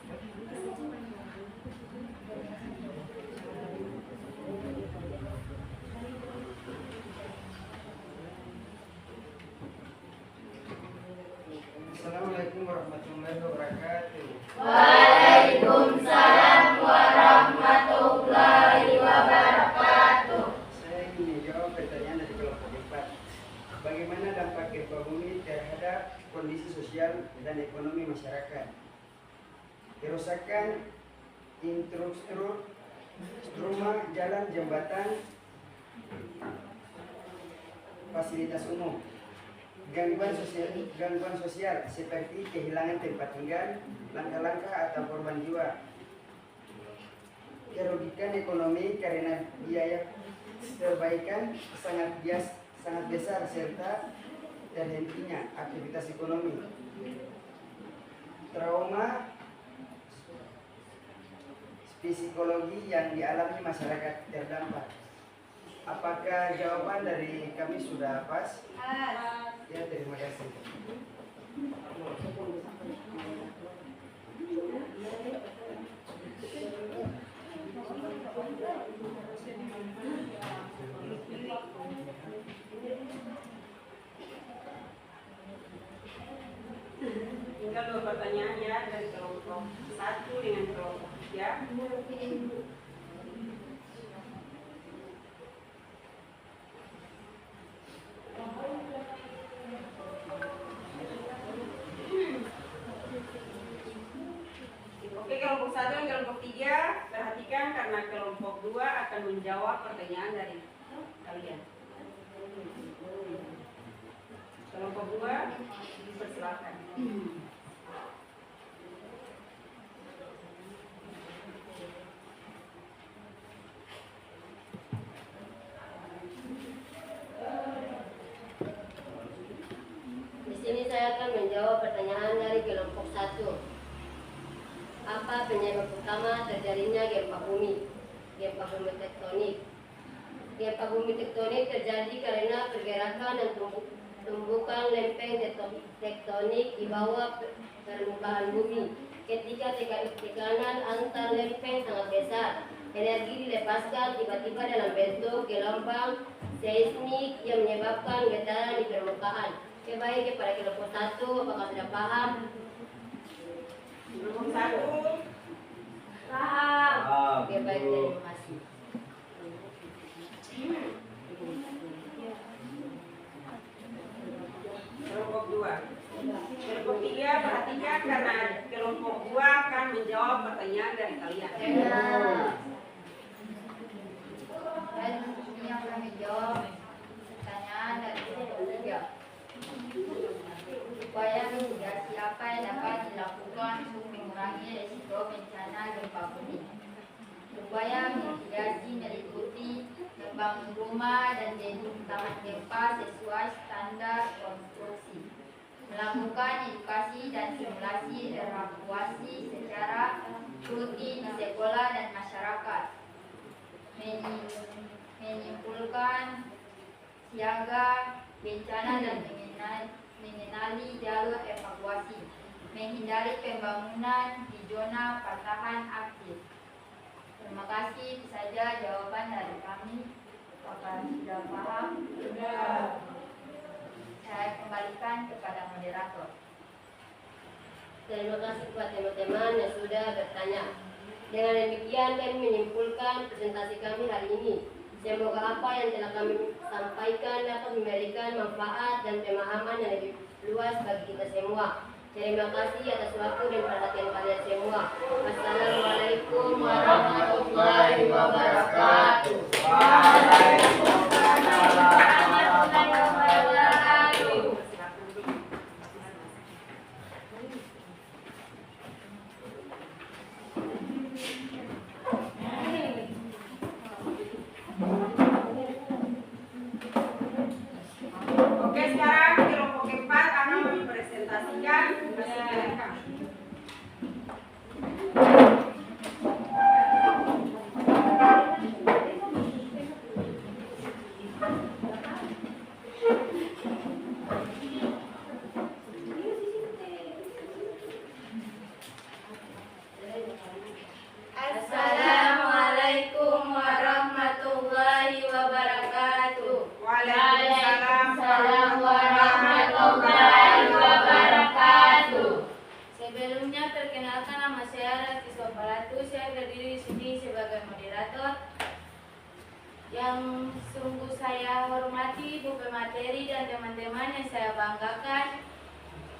B: Assalamualaikum warahmatullahi wabarakatuh.
D: Waalaikumsalam warahmatullahi wabarakatuh.
B: Saya ingin menjawab pertanyaan dari kelompok 4. Bagaimana dampak gempa bumi terhadap kondisi sosial dan ekonomi masyarakat? Kerusakan infrastruktur, rumah, jalan, jembatan, fasilitas umum, gangguan sosial seperti kehilangan tempat tinggal, langkah-langkah atau korban jiwa, kerugian ekonomi karena biaya perbaikan sangat besar serta terhentinya aktivitas ekonomi, trauma psikologi yang dialami masyarakat terdampak. Apakah jawaban dari kami sudah pas? Ya, terima kasih.
A: Tinggal 2 pertanyaan ya dari kelompok 1 dengan kelompok 3. Oke, kelompok 1 dan kelompok 3 perhatikan karena kelompok 2 akan menjawab pertanyaan dari kalian. Kelompok 2 dipersilakan.
I: Di sini saya akan menjawab pertanyaan dari kelompok 1. Apa penyebab utama terjadinya gempa bumi? Gempa bumi tektonik. Gempa bumi tektonik terjadi karena pergerakan dan tumbukan lempeng tektonik di bawah permukaan bumi. Ketika tekanan antar lempeng sangat besar, energi dilepaskan tiba-tiba dalam bentuk gelombang seismik yang menyebabkan getaran di permukaan. Baik, kepada kelompok 1, apakah sudah paham?
A: Kelompok 1
D: Paham.
I: Oke, baik, terima kasih.
A: Kelompok 2. Kelompok 3 perhatikan karena kelompok 2 akan menjawab pertanyaan dari kalian.
D: Dan ini yang akan menjawab pertanyaan dari kelompok 3. Upaya mitigasi apa yang dapat dilakukan untuk mengurangi risiko bencana gempa bumi? Upaya mitigasi meliputi membangun rumah dan dinding tahan gempa sesuai standar konstruksi, melakukan edukasi dan simulasi evakuasi secara rutin di sekolah dan masyarakat, menyimpulkan siaga, bencana dan mengenali jalur evakuasi, menghindari pembangunan di zona patahan aktif. Terima kasih, itu saja jawaban dari kami. Apakah sudah paham? Sudah. Saya kembalikan kepada moderator.
I: Terima kasih kepada teman-teman yang sudah bertanya. Dengan demikian kami menyimpulkan presentasi kami hari ini. Semoga apa yang telah kami sampaikan dapat memberikan manfaat dan pemahaman yang lebih luas bagi kita semua. Terima kasih atas waktu dan perhatian kalian semua. Wassalamualaikum warahmatullahi wabarakatuh.
A: Oke, sekarang kelompok keempat akan mempresentasikan hasil mereka.
D: Assalamualaikum warahmatullahi wabarakatuh.
A: Waalaikumsalam
D: warahmatullahi wabarakatuh. Sebelumnya perkenalkan, nama saya Rati Sopalatu. Saya berdiri di sini sebagai moderator. Yang sungguh saya hormati Bu Pemateri dan teman-teman yang saya banggakan,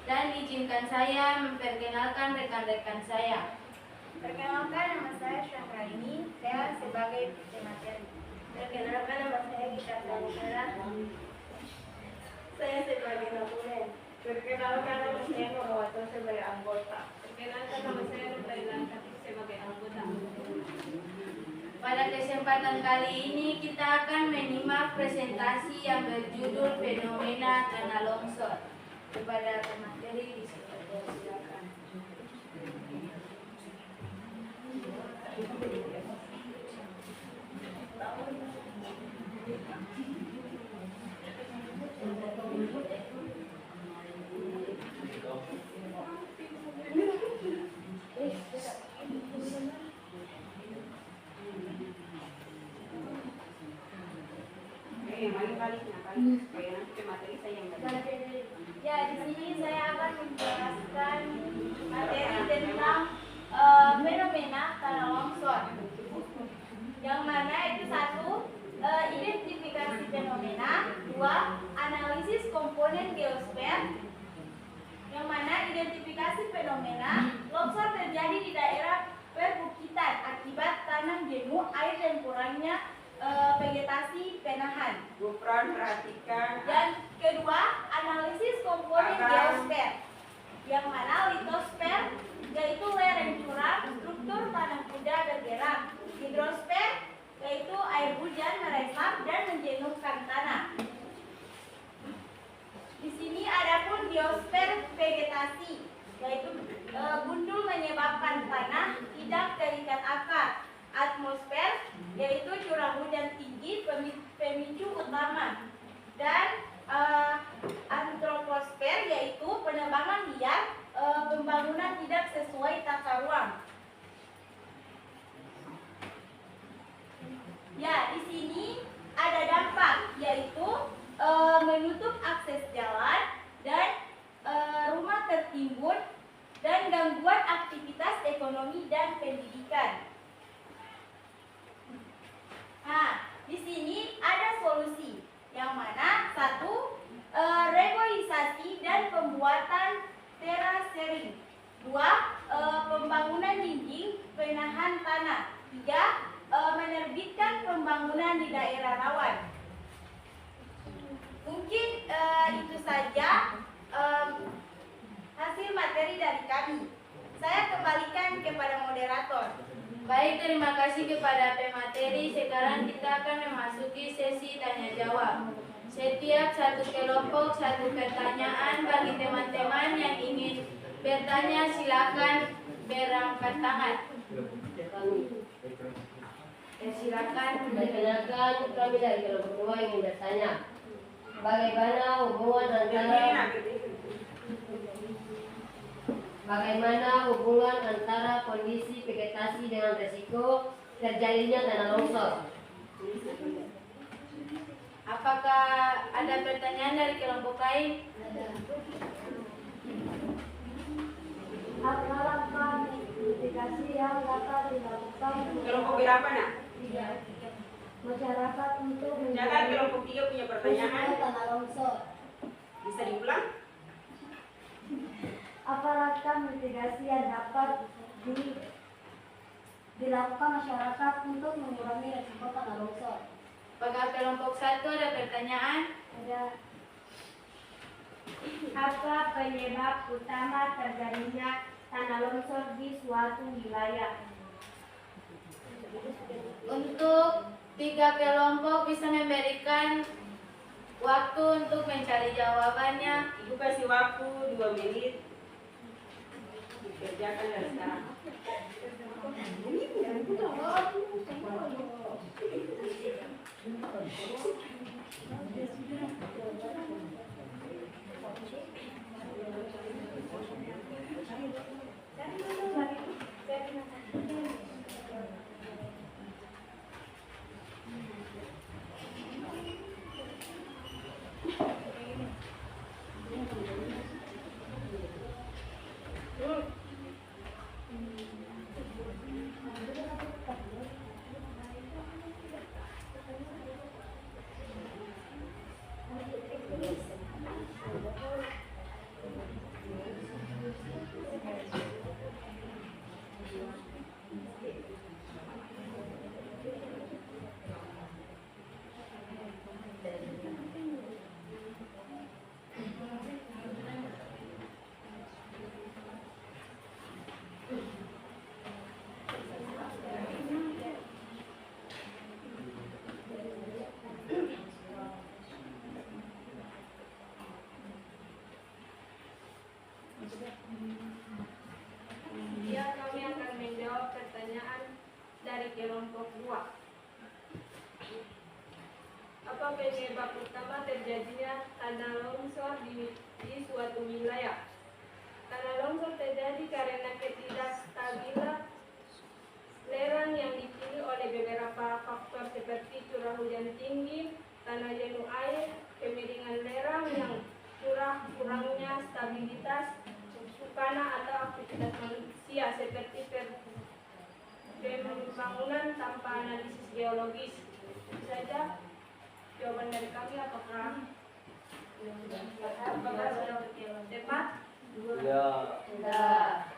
D: dan izinkan saya memperkenalkan rekan-rekan saya.
K: Perkenalkan, nama saya Syahraini, saya sebagai pemateri. Perkenalkan, nama saya Gita Sanisara, saya sebagai notulen. Perkenalkan, nama saya Nurwato sebagai anggota. Perkenalkan, nama saya Nurailan sebagai anggota.
D: Pada kesempatan kali ini kita akan menyimak presentasi yang berjudul Fenomena Tanah Longsor. Kepada pemateri silakan.
H: Ya, di sini saya akan menjelaskan materi tentang fenomena tanah longsor. Yang mana itu satu, identifikasi fenomena, dua, analisis komponen geosfer. Yang mana identifikasi fenomena longsor terjadi di daerah perbukitan akibat tanah jenuh, air dan kurangnya vegetasi penahan.
A: Gufron, perhatikan.
H: Dan kedua, analisis komponen geosfer, yang mana litosfer yaitu lereng curam, struktur tanah kuda bergerak, hidrosfer yaitu air hujan meresap dan menjenuhkan tanah. Di sini adapun geosfer vegetasi, yaitu gundul menyebabkan tanah tidak terikat akar. Atmosfer yaitu curah hujan tinggi pemicu utama, dan antroposfer yaitu penebangan liar, pembangunan tidak sesuai tata ruang. Ya, di sini ada dampak, yaitu menutup akses jalan dan rumah tertimbun dan gangguan aktivitas ekonomi dan pendidikan. Nah, di sini ada solusi, yang mana satu, reboisasi dan pembuatan terasering. Dua, pembangunan dinding penahan tanah. Tiga, menerbitkan pembangunan di daerah rawan. Mungkin itu saja hasil materi dari kami. Saya kembalikan kepada moderator.
D: Baik, terima kasih kepada pemateri. Sekarang kita akan memasuki sesi tanya jawab. Setiap satu kelompok satu pertanyaan. Bagi teman-teman yang ingin bertanya, silakan berangkat tangan.
I: Silakan. Perkenalkan, kami dari kelompok 2 ingin bertanya. Bagaimana hubungan antara kondisi vegetasi dengan resiko terjadinya tanah longsor?
H: Apakah ada pertanyaan dari kelompok lain?
K: Apa langkah mitigasi yang dapat dilakukan
A: Kelompok berapa nak?
K: masyarakat untuk
A: Jangan kelompok 3 punya pertanyaan.
K: risiko tanah longsor?
A: Bisa diulang?
K: Apa langkah mitigasi yang dapat dilakukan masyarakat untuk mengurangi risiko tanah longsor?
H: Apakah kelompok 1 ada pertanyaan?
K: Ada. Apa penyebab utama terjadinya tanah longsor di suatu wilayah?
H: Untuk 3 kelompok bisa memberikan waktu untuk mencari jawabannya.
A: Ibu kasih waktu 2 menit. Dikerjakan dari sekarang.
K: Ya, kami akan menjawab pertanyaan dari kelompok 2. Apa penyebab utama terjadinya tanah longsor di suatu wilayah? Tanah longsor terjadi karena ketidakstabilan lereng yang dipilih oleh beberapa faktor seperti curah hujan tinggi, tanah jenuh air, kemiringan lereng yang curah, kurangnya stabilitas tanah atau aktivitas manusia seperti pembangunan tanpa analisis geologis. Itu saja jawaban dari kami. Apakah sudah tepat?
B: Ya.
D: Sudah.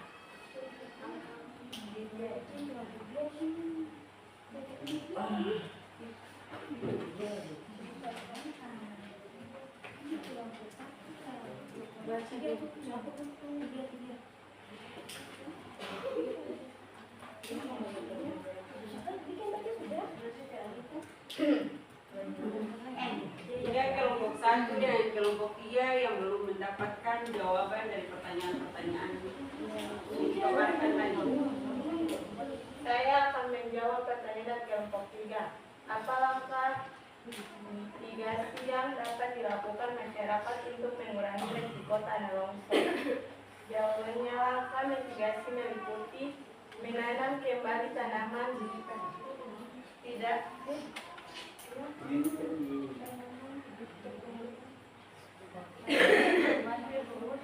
A: Hingga kelompok 1 dan kelompok 3 yang belum mendapatkan jawaban dari pertanyaan-pertanyaan dipaparkan tadi.
K: Saya akan menjawab pertanyaan kelompok 3. Apa langkah mitigasi yang dapat dilakukan masyarakat untuk mengurangi risiko tanah longsor? Jawabannya, langkah mitigasi meliputi menanam kembali tanaman tidak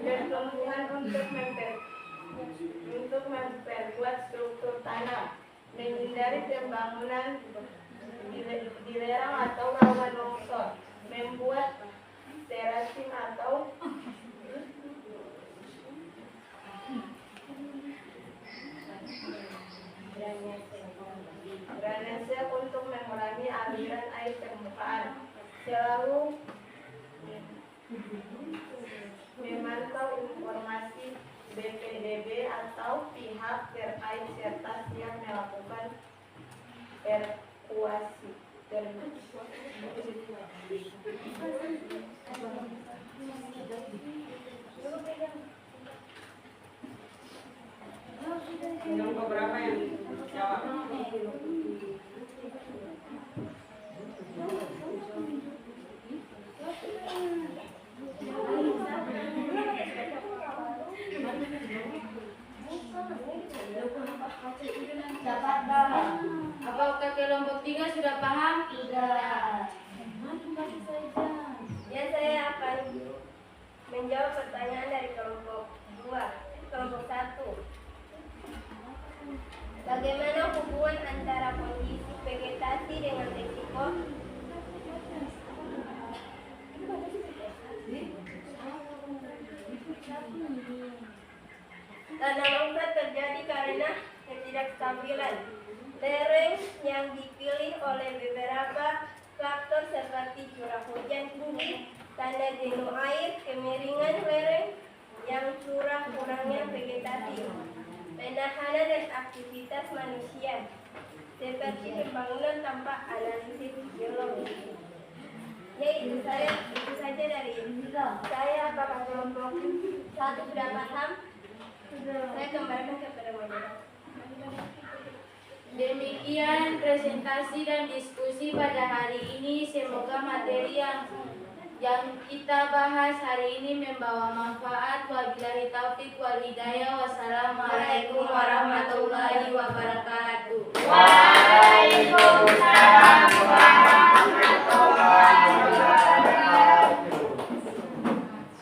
K: bertumbuhan untuk memperkuat struktur tanah, menghindari pembangunan di lereng atau rawan longsor, membuat terasing atau drainase untuk mengurangi aliran air permukaan, selalu memantau informasi BPDB atau pihak terkait serta siap melakukan evakuasi.
A: Kelompok berapa yang jawab?
D: paham?
K: Sudah. Ya, saya akan menjawab pertanyaan dari kelompok 2. Kelompok 1. Bagaimana hubungan antara kondisi vegetasi dengan risiko? Tanah longsor terjadi karena ketidakstabilan lereng yang dipilih oleh beberapa faktor seperti curah hujan tinggi, tanda jenuh air, kemiringan lereng yang curah, kurangnya vegetasi, penahanan dan aktivitas manusia seperti pembangunan tanpa analisis geologi. Ya, itu saja dari saya. Apakah kelompok 1 sudah paham? Saya kembalikan kepada moderator.
D: Demikian presentasi dan diskusi pada hari ini. Semoga materi yang kita bahas hari ini membawa manfaat. Wabillahi taufiq wal hidayah. Wassalamualaikum warahmatullahi wabarakatuh.
A: Waalaikumsalam warahmatullahi wabarakatuh.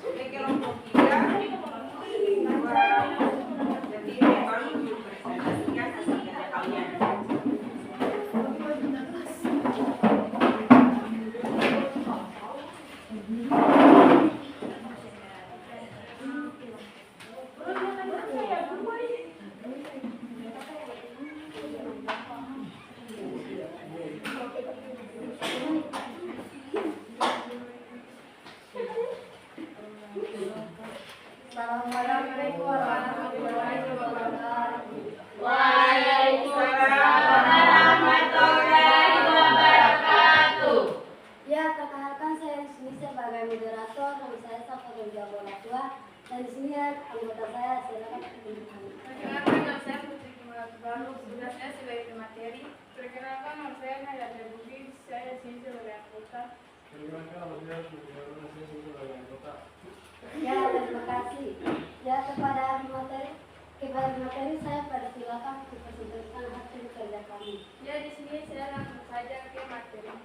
A: Oke, kelompok 3. Jadi baru presentasikan hasilnya kalian.
D: Assalamualaikum warahmatullahi wabarakatuh.
A: Waalaikumsalam warahmatullahi wabarakatuh.
L: Ya, perkenalkan saya di sini sebagai moderator. Nama saya Safarul Jabonatua. Dan di sini anggota saya silakan ditunjukkan.
K: Perkenalkan, nama saya Putri Baru. Sudah saya sebagai pemateri. Perkenalkan, nama saya Nadia Budi. Saya di sini sebagai anggota.
M: Perkenalkan, nama saya Sugiharto. Saya sebagai anggota.
L: Ya, terima kasih. Ya, kepada materi saya persilakan mempresentasikan hasil kerja kami.
K: Ya, di sini saya langsung saja ke materi.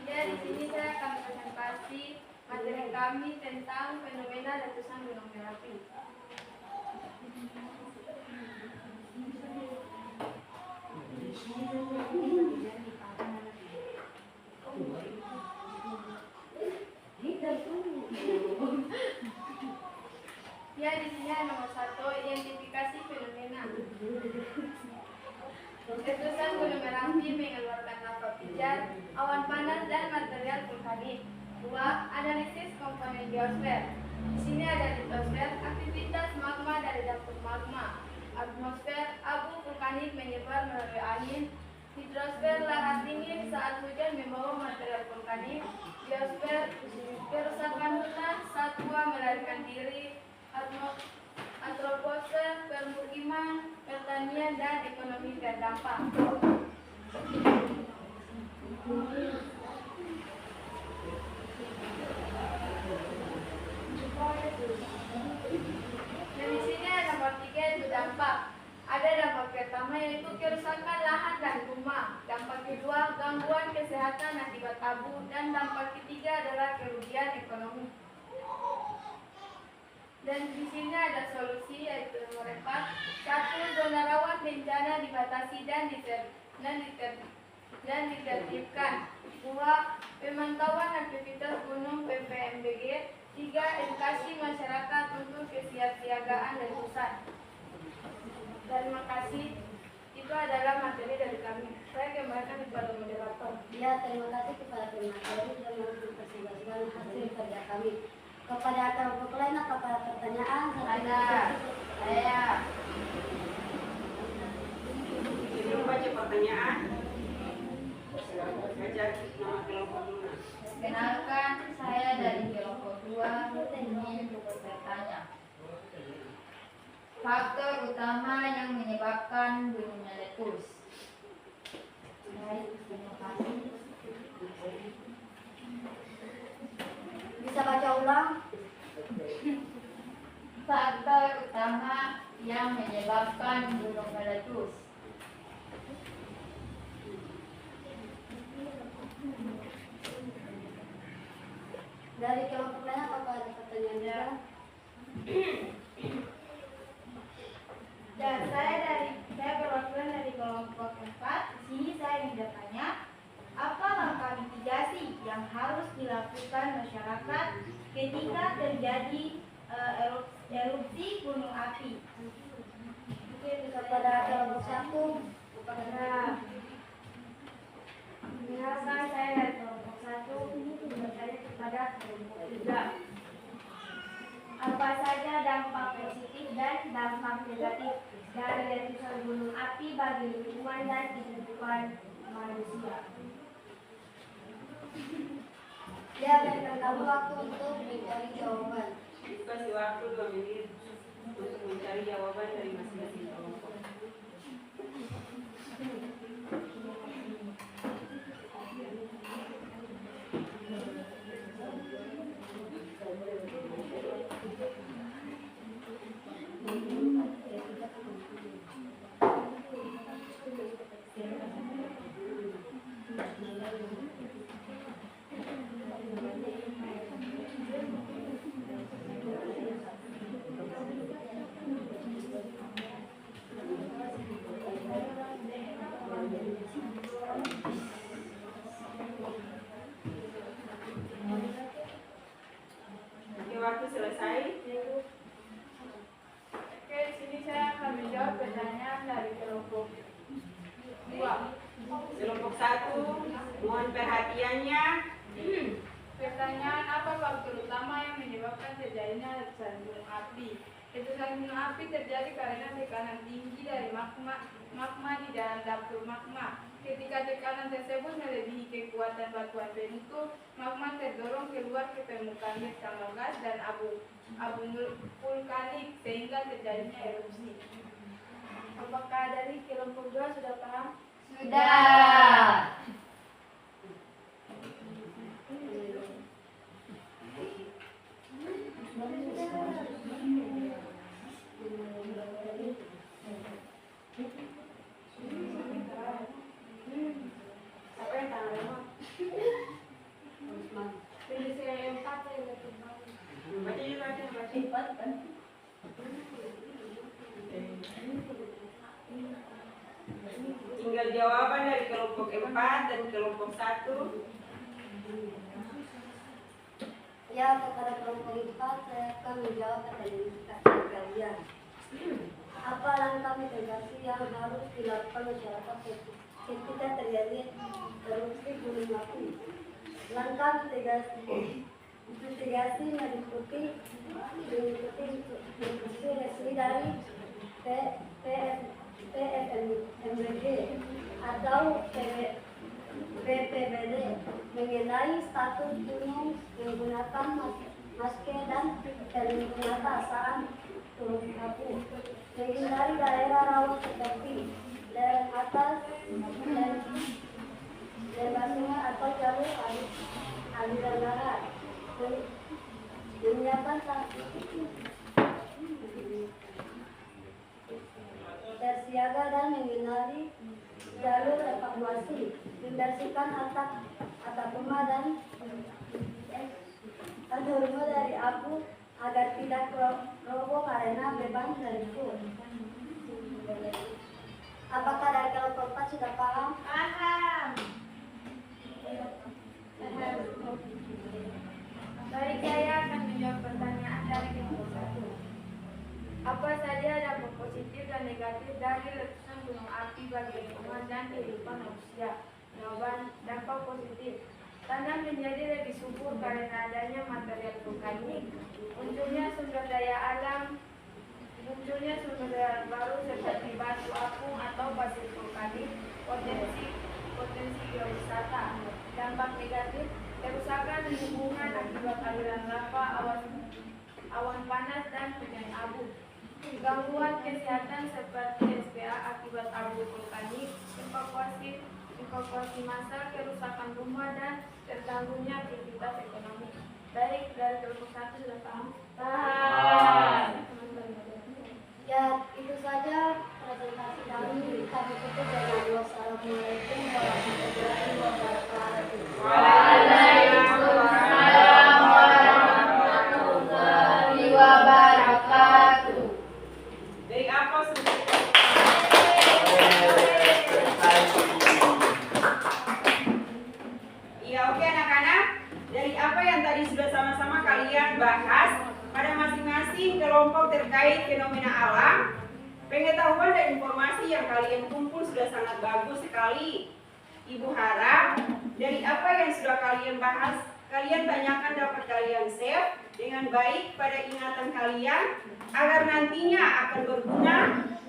K: Ya, di sini saya akan presentasi materi kami tentang fenomena letusan gunung Merapi. Ya, di sini ada nomor 1, identifikasi fenomena. Letusan gunung Merapi mengeluarkan lava pijar, awan panas, dan material vulkanik. 2. Analisis komponen geosfer. Di sini ada litosfer, aktivitas magma dari dapur magma. Atmosfer, abu vulkanik menyebar melalui angin. Hidrosfer, lahar dingin saat hujan membawa material vulkanik. Geosfer, kerusakan hutan, satwa melarikan diri. Antroposfer, permukiman pertanian dan ekonomi terdampak. Dan di sini ada nomor 3 yaitu dampak. Ada dampak pertama yaitu kerusakan lahan dan rumah. Dampak kedua gangguan kesehatan akibat abu, dan dampak ketiga adalah kerugian ekonomi. Dan di sini ada solusi yaitu nomor 4. 1. Zona rawan bencana dibatasi dan ditertibkan. 2. Pemantauan aktivitas gunung PVMBG. 3. Edukasi masyarakat untuk kesiapsiagaan letusan. Terima kasih. Itu adalah materi dari kami. Saya kembalikan kepada moderator.
L: Ya, terima kasih kepada pemateri dan mempresentasikan hasil kerja kami. Kepada kelompok lain apakah pertanyaan?
D: Ada. Saya.
A: Jadi membaca pertanyaan. Baca nama kelompok dulu.
D: Kenalkan, saya dari kelompok 2 ingin bertanya. Faktor utama yang menyebabkan gunung meletus. Baik, terima kasih.
L: Bisa baca ulang?
D: Faktor utama yang menyebabkan gunung meletus.
L: Dari kelompok lain apakah ada pertanyaan juga?
K: Dan saya perwakilan dari kelompok 4. Di sini saya ingin bertanya, apa langkah mitigasi yang harus dilakukan masyarakat ketika terjadi erupsi gunung api?
L: Mungkin kepada kelompok 1.
K: Kenalkan, saya dari kelompok 1 bertanya kepada kelompok 3. Apa saja dampak positif dan dampak negatif dari letusan gunung api bagi lingkungan dan kehidupan manusia?
L: Ya, berikan kamu waktu untuk mencari jawaban.
A: Kasih waktu 2 menit untuk mencari jawaban dari masing-masing kelompok. Waktu selesai.
K: Oke, di sini saya akan menjawab pertanyaan dari kelompok 2.
A: Kelompok 1, mohon perhatiannya.
K: Pertanyaan, apa faktor utama yang menyebabkan terjadinya letusan gunung api? Letusan gunung api terjadi karena tekanan tinggi dari magma di dalam dapur magma. Ketika tekanan tersebut melebihi kekuatan batuan penentu, magma terdorong keluar ke permukaan bersama gas dan abu vulkanik sehingga terjadinya erupsi. Apakah dari kelompok 2 sudah paham?
D: Sudah.
A: Apa yang tangan lemah?
K: Jadi saya 4 saya lebih baik.
A: Baca. Tinggal jawaban dari kelompok 4 dan kelompok 1.
L: Ya, kepada kelompok 4 saya akan menjawab pertanyaan kalian. Apa langkah mitigasi yang harus dilakukan masyarakat ketika terjadi erupsi gunung api? Langkah mitigasi meliputi instruksi resmi dari PVMBG atau BPBD mengenai status gunung menggunakan masker dan penggunaan saat turun abu, menghindari daerah rawa seperti lereng atas dan lebar sungai atau jalur aliran darat. Menyiapkan tersiaga dan menghindari jalur evakuasi, membersihkan atap rumah dan rumah dari abu agar tidak roboh karena beban tersebut. Apakah dari kelompok 4 sudah paham?
K: Paham. Baik, saya akan menjawab pertanyaan dari kelompok 1. Apa saja dampak positif dan negatif dari letusan gunung api bagi lingkungan dan kehidupan manusia? Jawaban: dampak positif. Tanah menjadi lebih subur karena adanya material vulkanik. Munculnya sumber daya alam baru seperti batu apung atau pasir vulkanik, potensi geowisata. Dampak negatif: kerusakan lingkungan akibat aliran lava, awan panas dan hujan abu. Gangguan kesehatan seperti SPA akibat abu vulkanik, evakuasi massal, kerusakan rumah dan terganggunya aktivitas ekonomi. Baik, dari kelompok 1 sudah paham? Paham.
L: Ya, itu saja presentasi kami. Kami tutup dengan wassalamualaikum warahmatullahi wabarakatuh.
D: Waalaikumsalam warahmatullahi wabarakatuh.
A: Dari apa Iya, oke anak-anak. Dari apa yang tadi sudah sama-sama kalian bahas pada masing-masing kelompok terkait fenomena alam, pengetahuan dan informasi yang kalian kumpul sudah sangat bagus sekali. Ibu harap dari apa yang sudah kalian bahas, kalian tanyakan dapat kalian save dengan baik pada ingatan kalian agar nantinya akan berguna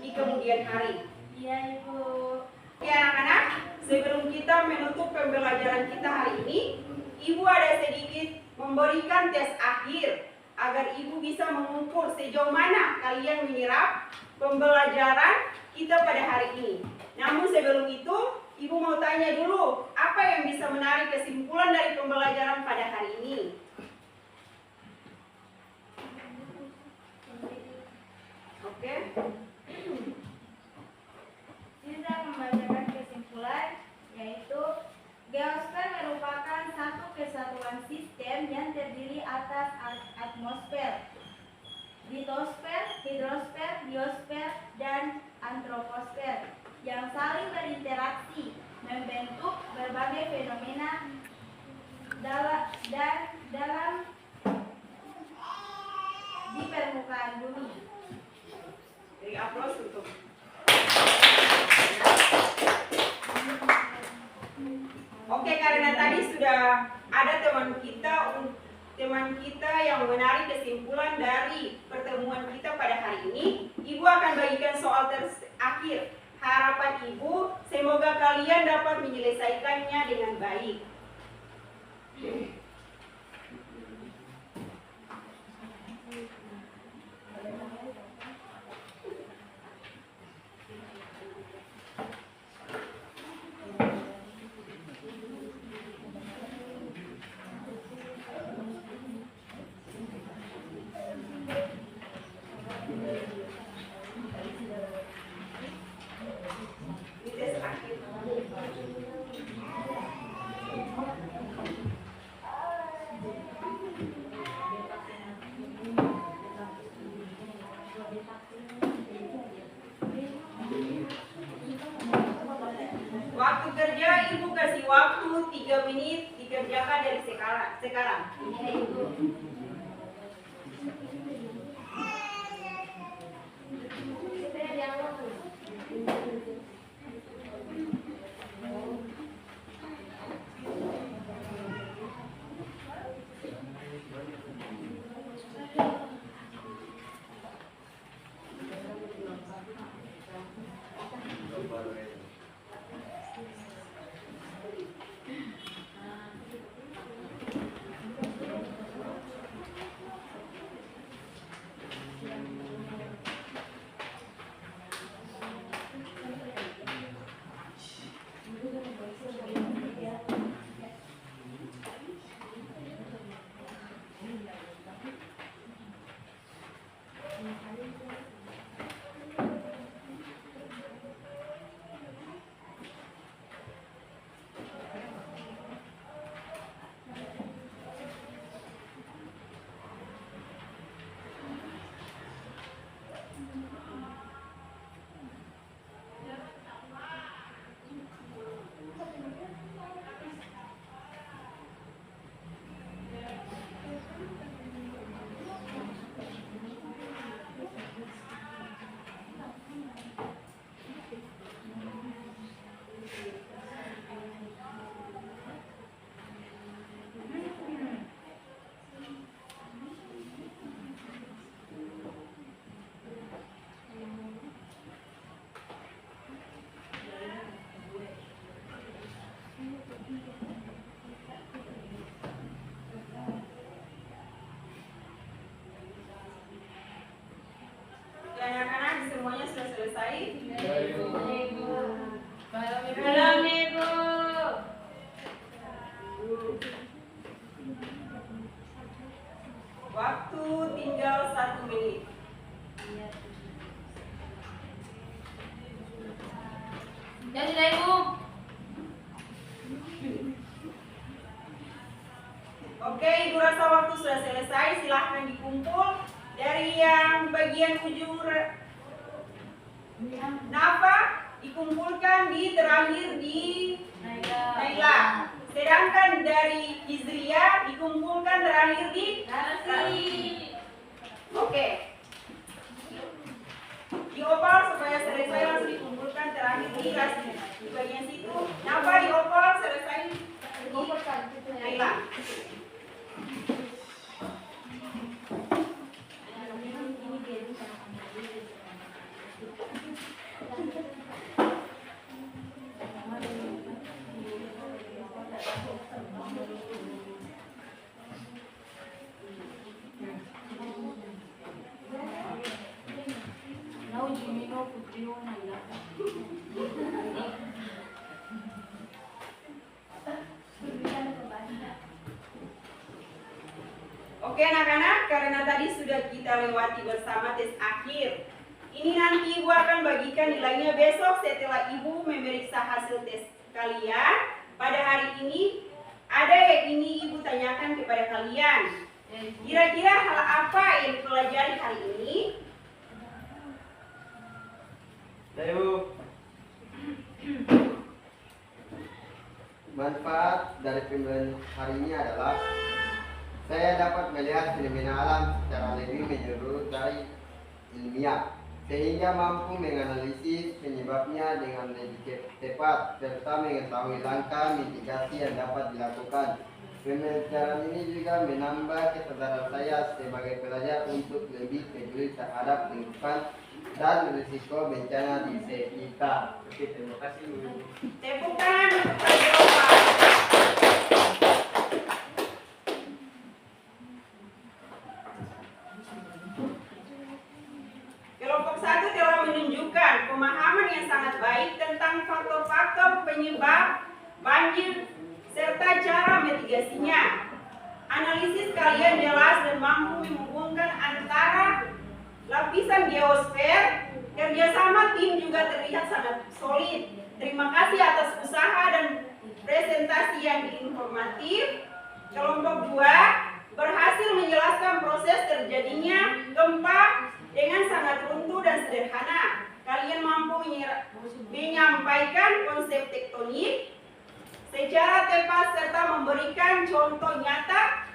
A: di kemudian hari.
K: Iya, Ibu.
A: Oke anak-anak, sebelum kita menutup pembelajaran kita hari ini, Ibu ada sedikit memberikan tes akhir agar Ibu bisa mengukur sejauh mana kalian menyerap pembelajaran kita pada hari ini. Namun sebelum itu, Ibu mau tanya dulu, apa yang bisa menarik kesimpulan dari pembelajaran pada hari ini? Oke.
K: Bisa membacakan kesimpulan, yaitu geosfer merupakan satu kesatuan sistem yang terdiri atas atmosfer, litosfer, hidrosfer, biosfer, dan antroposfer yang saling berinteraksi membentuk berbagai fenomena dalam di permukaan bumi.
A: Dari aplaus untuk Oke, karena tadi sudah ada teman kita yang menarik kesimpulan dari pertemuan kita pada hari ini, Ibu akan bagikan soal terakhir. Harapan Ibu, semoga kalian dapat menyelesaikannya dengan baik. Waktu kerja Ibu kasih waktu 3 menit dikerjakan dari sekarang. Waktu tinggal 1 menit.
D: Ya sudah Ibu.
A: Oke, Ibu rasa waktu sudah selesai. Silahkan dikumpul dari yang bagian ujung Nafa dikumpulkan di terakhir di Naila. Sedangkan dari Izria dikumpulkan terakhir di Rasi. Oke. Di opal supaya selesai langsung dikumpulkan terakhir di Rasi. Di bagian situ Nafa di opal selesai di Naila. Oke anak-anak, karena tadi sudah kita lewati bersama tes akhir. Ini nanti Ibu akan bagikan nilainya besok setelah Ibu memeriksa hasil tes kalian. Pada hari ini, ada yang ini Ibu tanyakan kepada kalian. Kira-kira hal apa yang dipelajari hari ini?
B: Ayo. Manfaat dari pembelajaran hari ini adalah saya dapat melihat fenomena alam secara lebih menyeluruh dari ilmiah, sehingga mampu menganalisis penyebabnya dengan lebih tepat serta mengetahui langkah mitigasi yang dapat dilakukan. Pembelajaran ini juga menambah kesadaran saya sebagai pelajar untuk lebih peduli terhadap lingkungan dan risiko bencana di sekitar. Oke, terima kasih.
A: Tepuk tangan untuk Pak. Kelompok 1 telah menunjukkan pemahaman yang sangat baik tentang faktor-faktor penyebab banjir serta cara mitigasinya. Analisis kalian jelas dan mampu menghubungkan antara lapisan geosfer. Kerjasama tim juga terlihat sangat solid. Terima kasih atas usaha dan presentasi yang informatif. Kelompok 2 berhasil menjelaskan proses terjadinya gempa dengan sangat runtuh dan sederhana. Kalian mampu menyampaikan konsep tektonik secara tepat serta memberikan contoh nyata.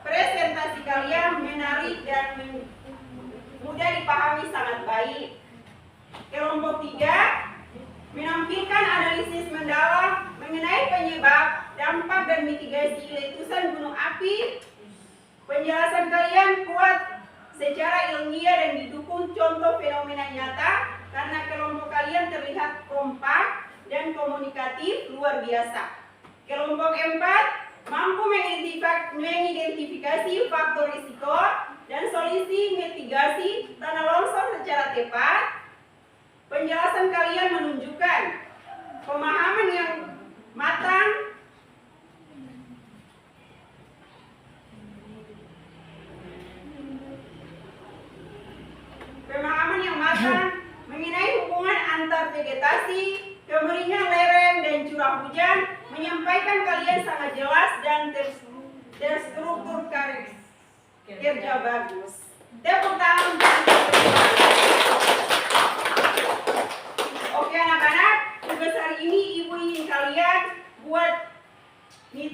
A: Presentasi kalian menarik dan mudah dipahami sangat baik. Kelompok 3 menampilkan analisis mendalam mengenai penyebab, dampak dan mitigasi letusan gunung api. Penjelasan kalian kuat secara ilmiah dan didukung contoh fenomena nyata karena kelompok kalian terlihat kompak dan komunikatif luar biasa. Kelompok 4 mampu mengidentifikasi faktor risiko dan solusi mitigasi tanah longsor secara tepat. Penjelasan kalian menunjukkan pemahaman yang matang mengenai hubungan antar vegetasi, kemeringan lereng dan curah hujan, menyampaikan kalian sangat jelas dan terstruktur kerja bagus. Tepuk tangan. Oke anak-anak, tugas hari ini Ibu ingin kalian buat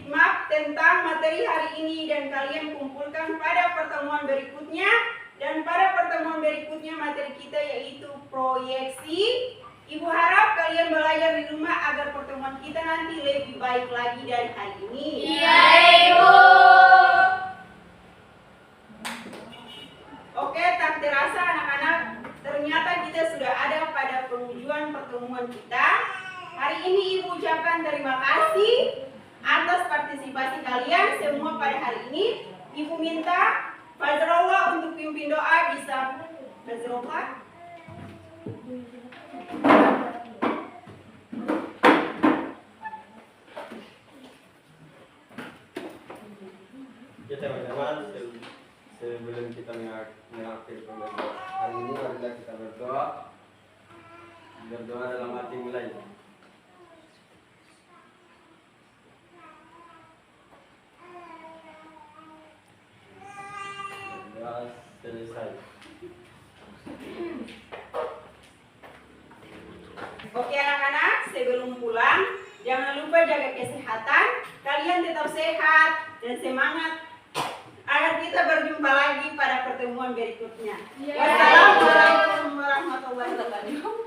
A: map tentang materi hari ini dan kalian kumpulkan pada pertemuan berikutnya. Dan pada pertemuan berikutnya materi kita yaitu proyeksi. Ibu harap kalian belajar di rumah agar pertemuan kita nanti lebih baik lagi dari hari ini.
D: Iya Ibu.
A: Oke, tak terasa anak-anak, ternyata kita sudah ada pada penghujung pertemuan kita. Hari ini Ibu ucapkan terima kasih atas partisipasi kalian semua pada hari ini. Ibu minta Fazrullah untuk pimpin doa bisa. Fazrullah.
B: Oke teman-teman, sebelum kita mengakhiri pembelajaran hari ini, marilah kita berdoa. Berdoa dalam hati mulai. Berdoa selesai.
A: Oke anak-anak, sebelum pulang, jangan lupa jaga kesehatan. Kalian tetap sehat dan semangat agar kita berjumpa lagi pada pertemuan berikutnya. Wassalamualaikum warahmatullahi wabarakatuh.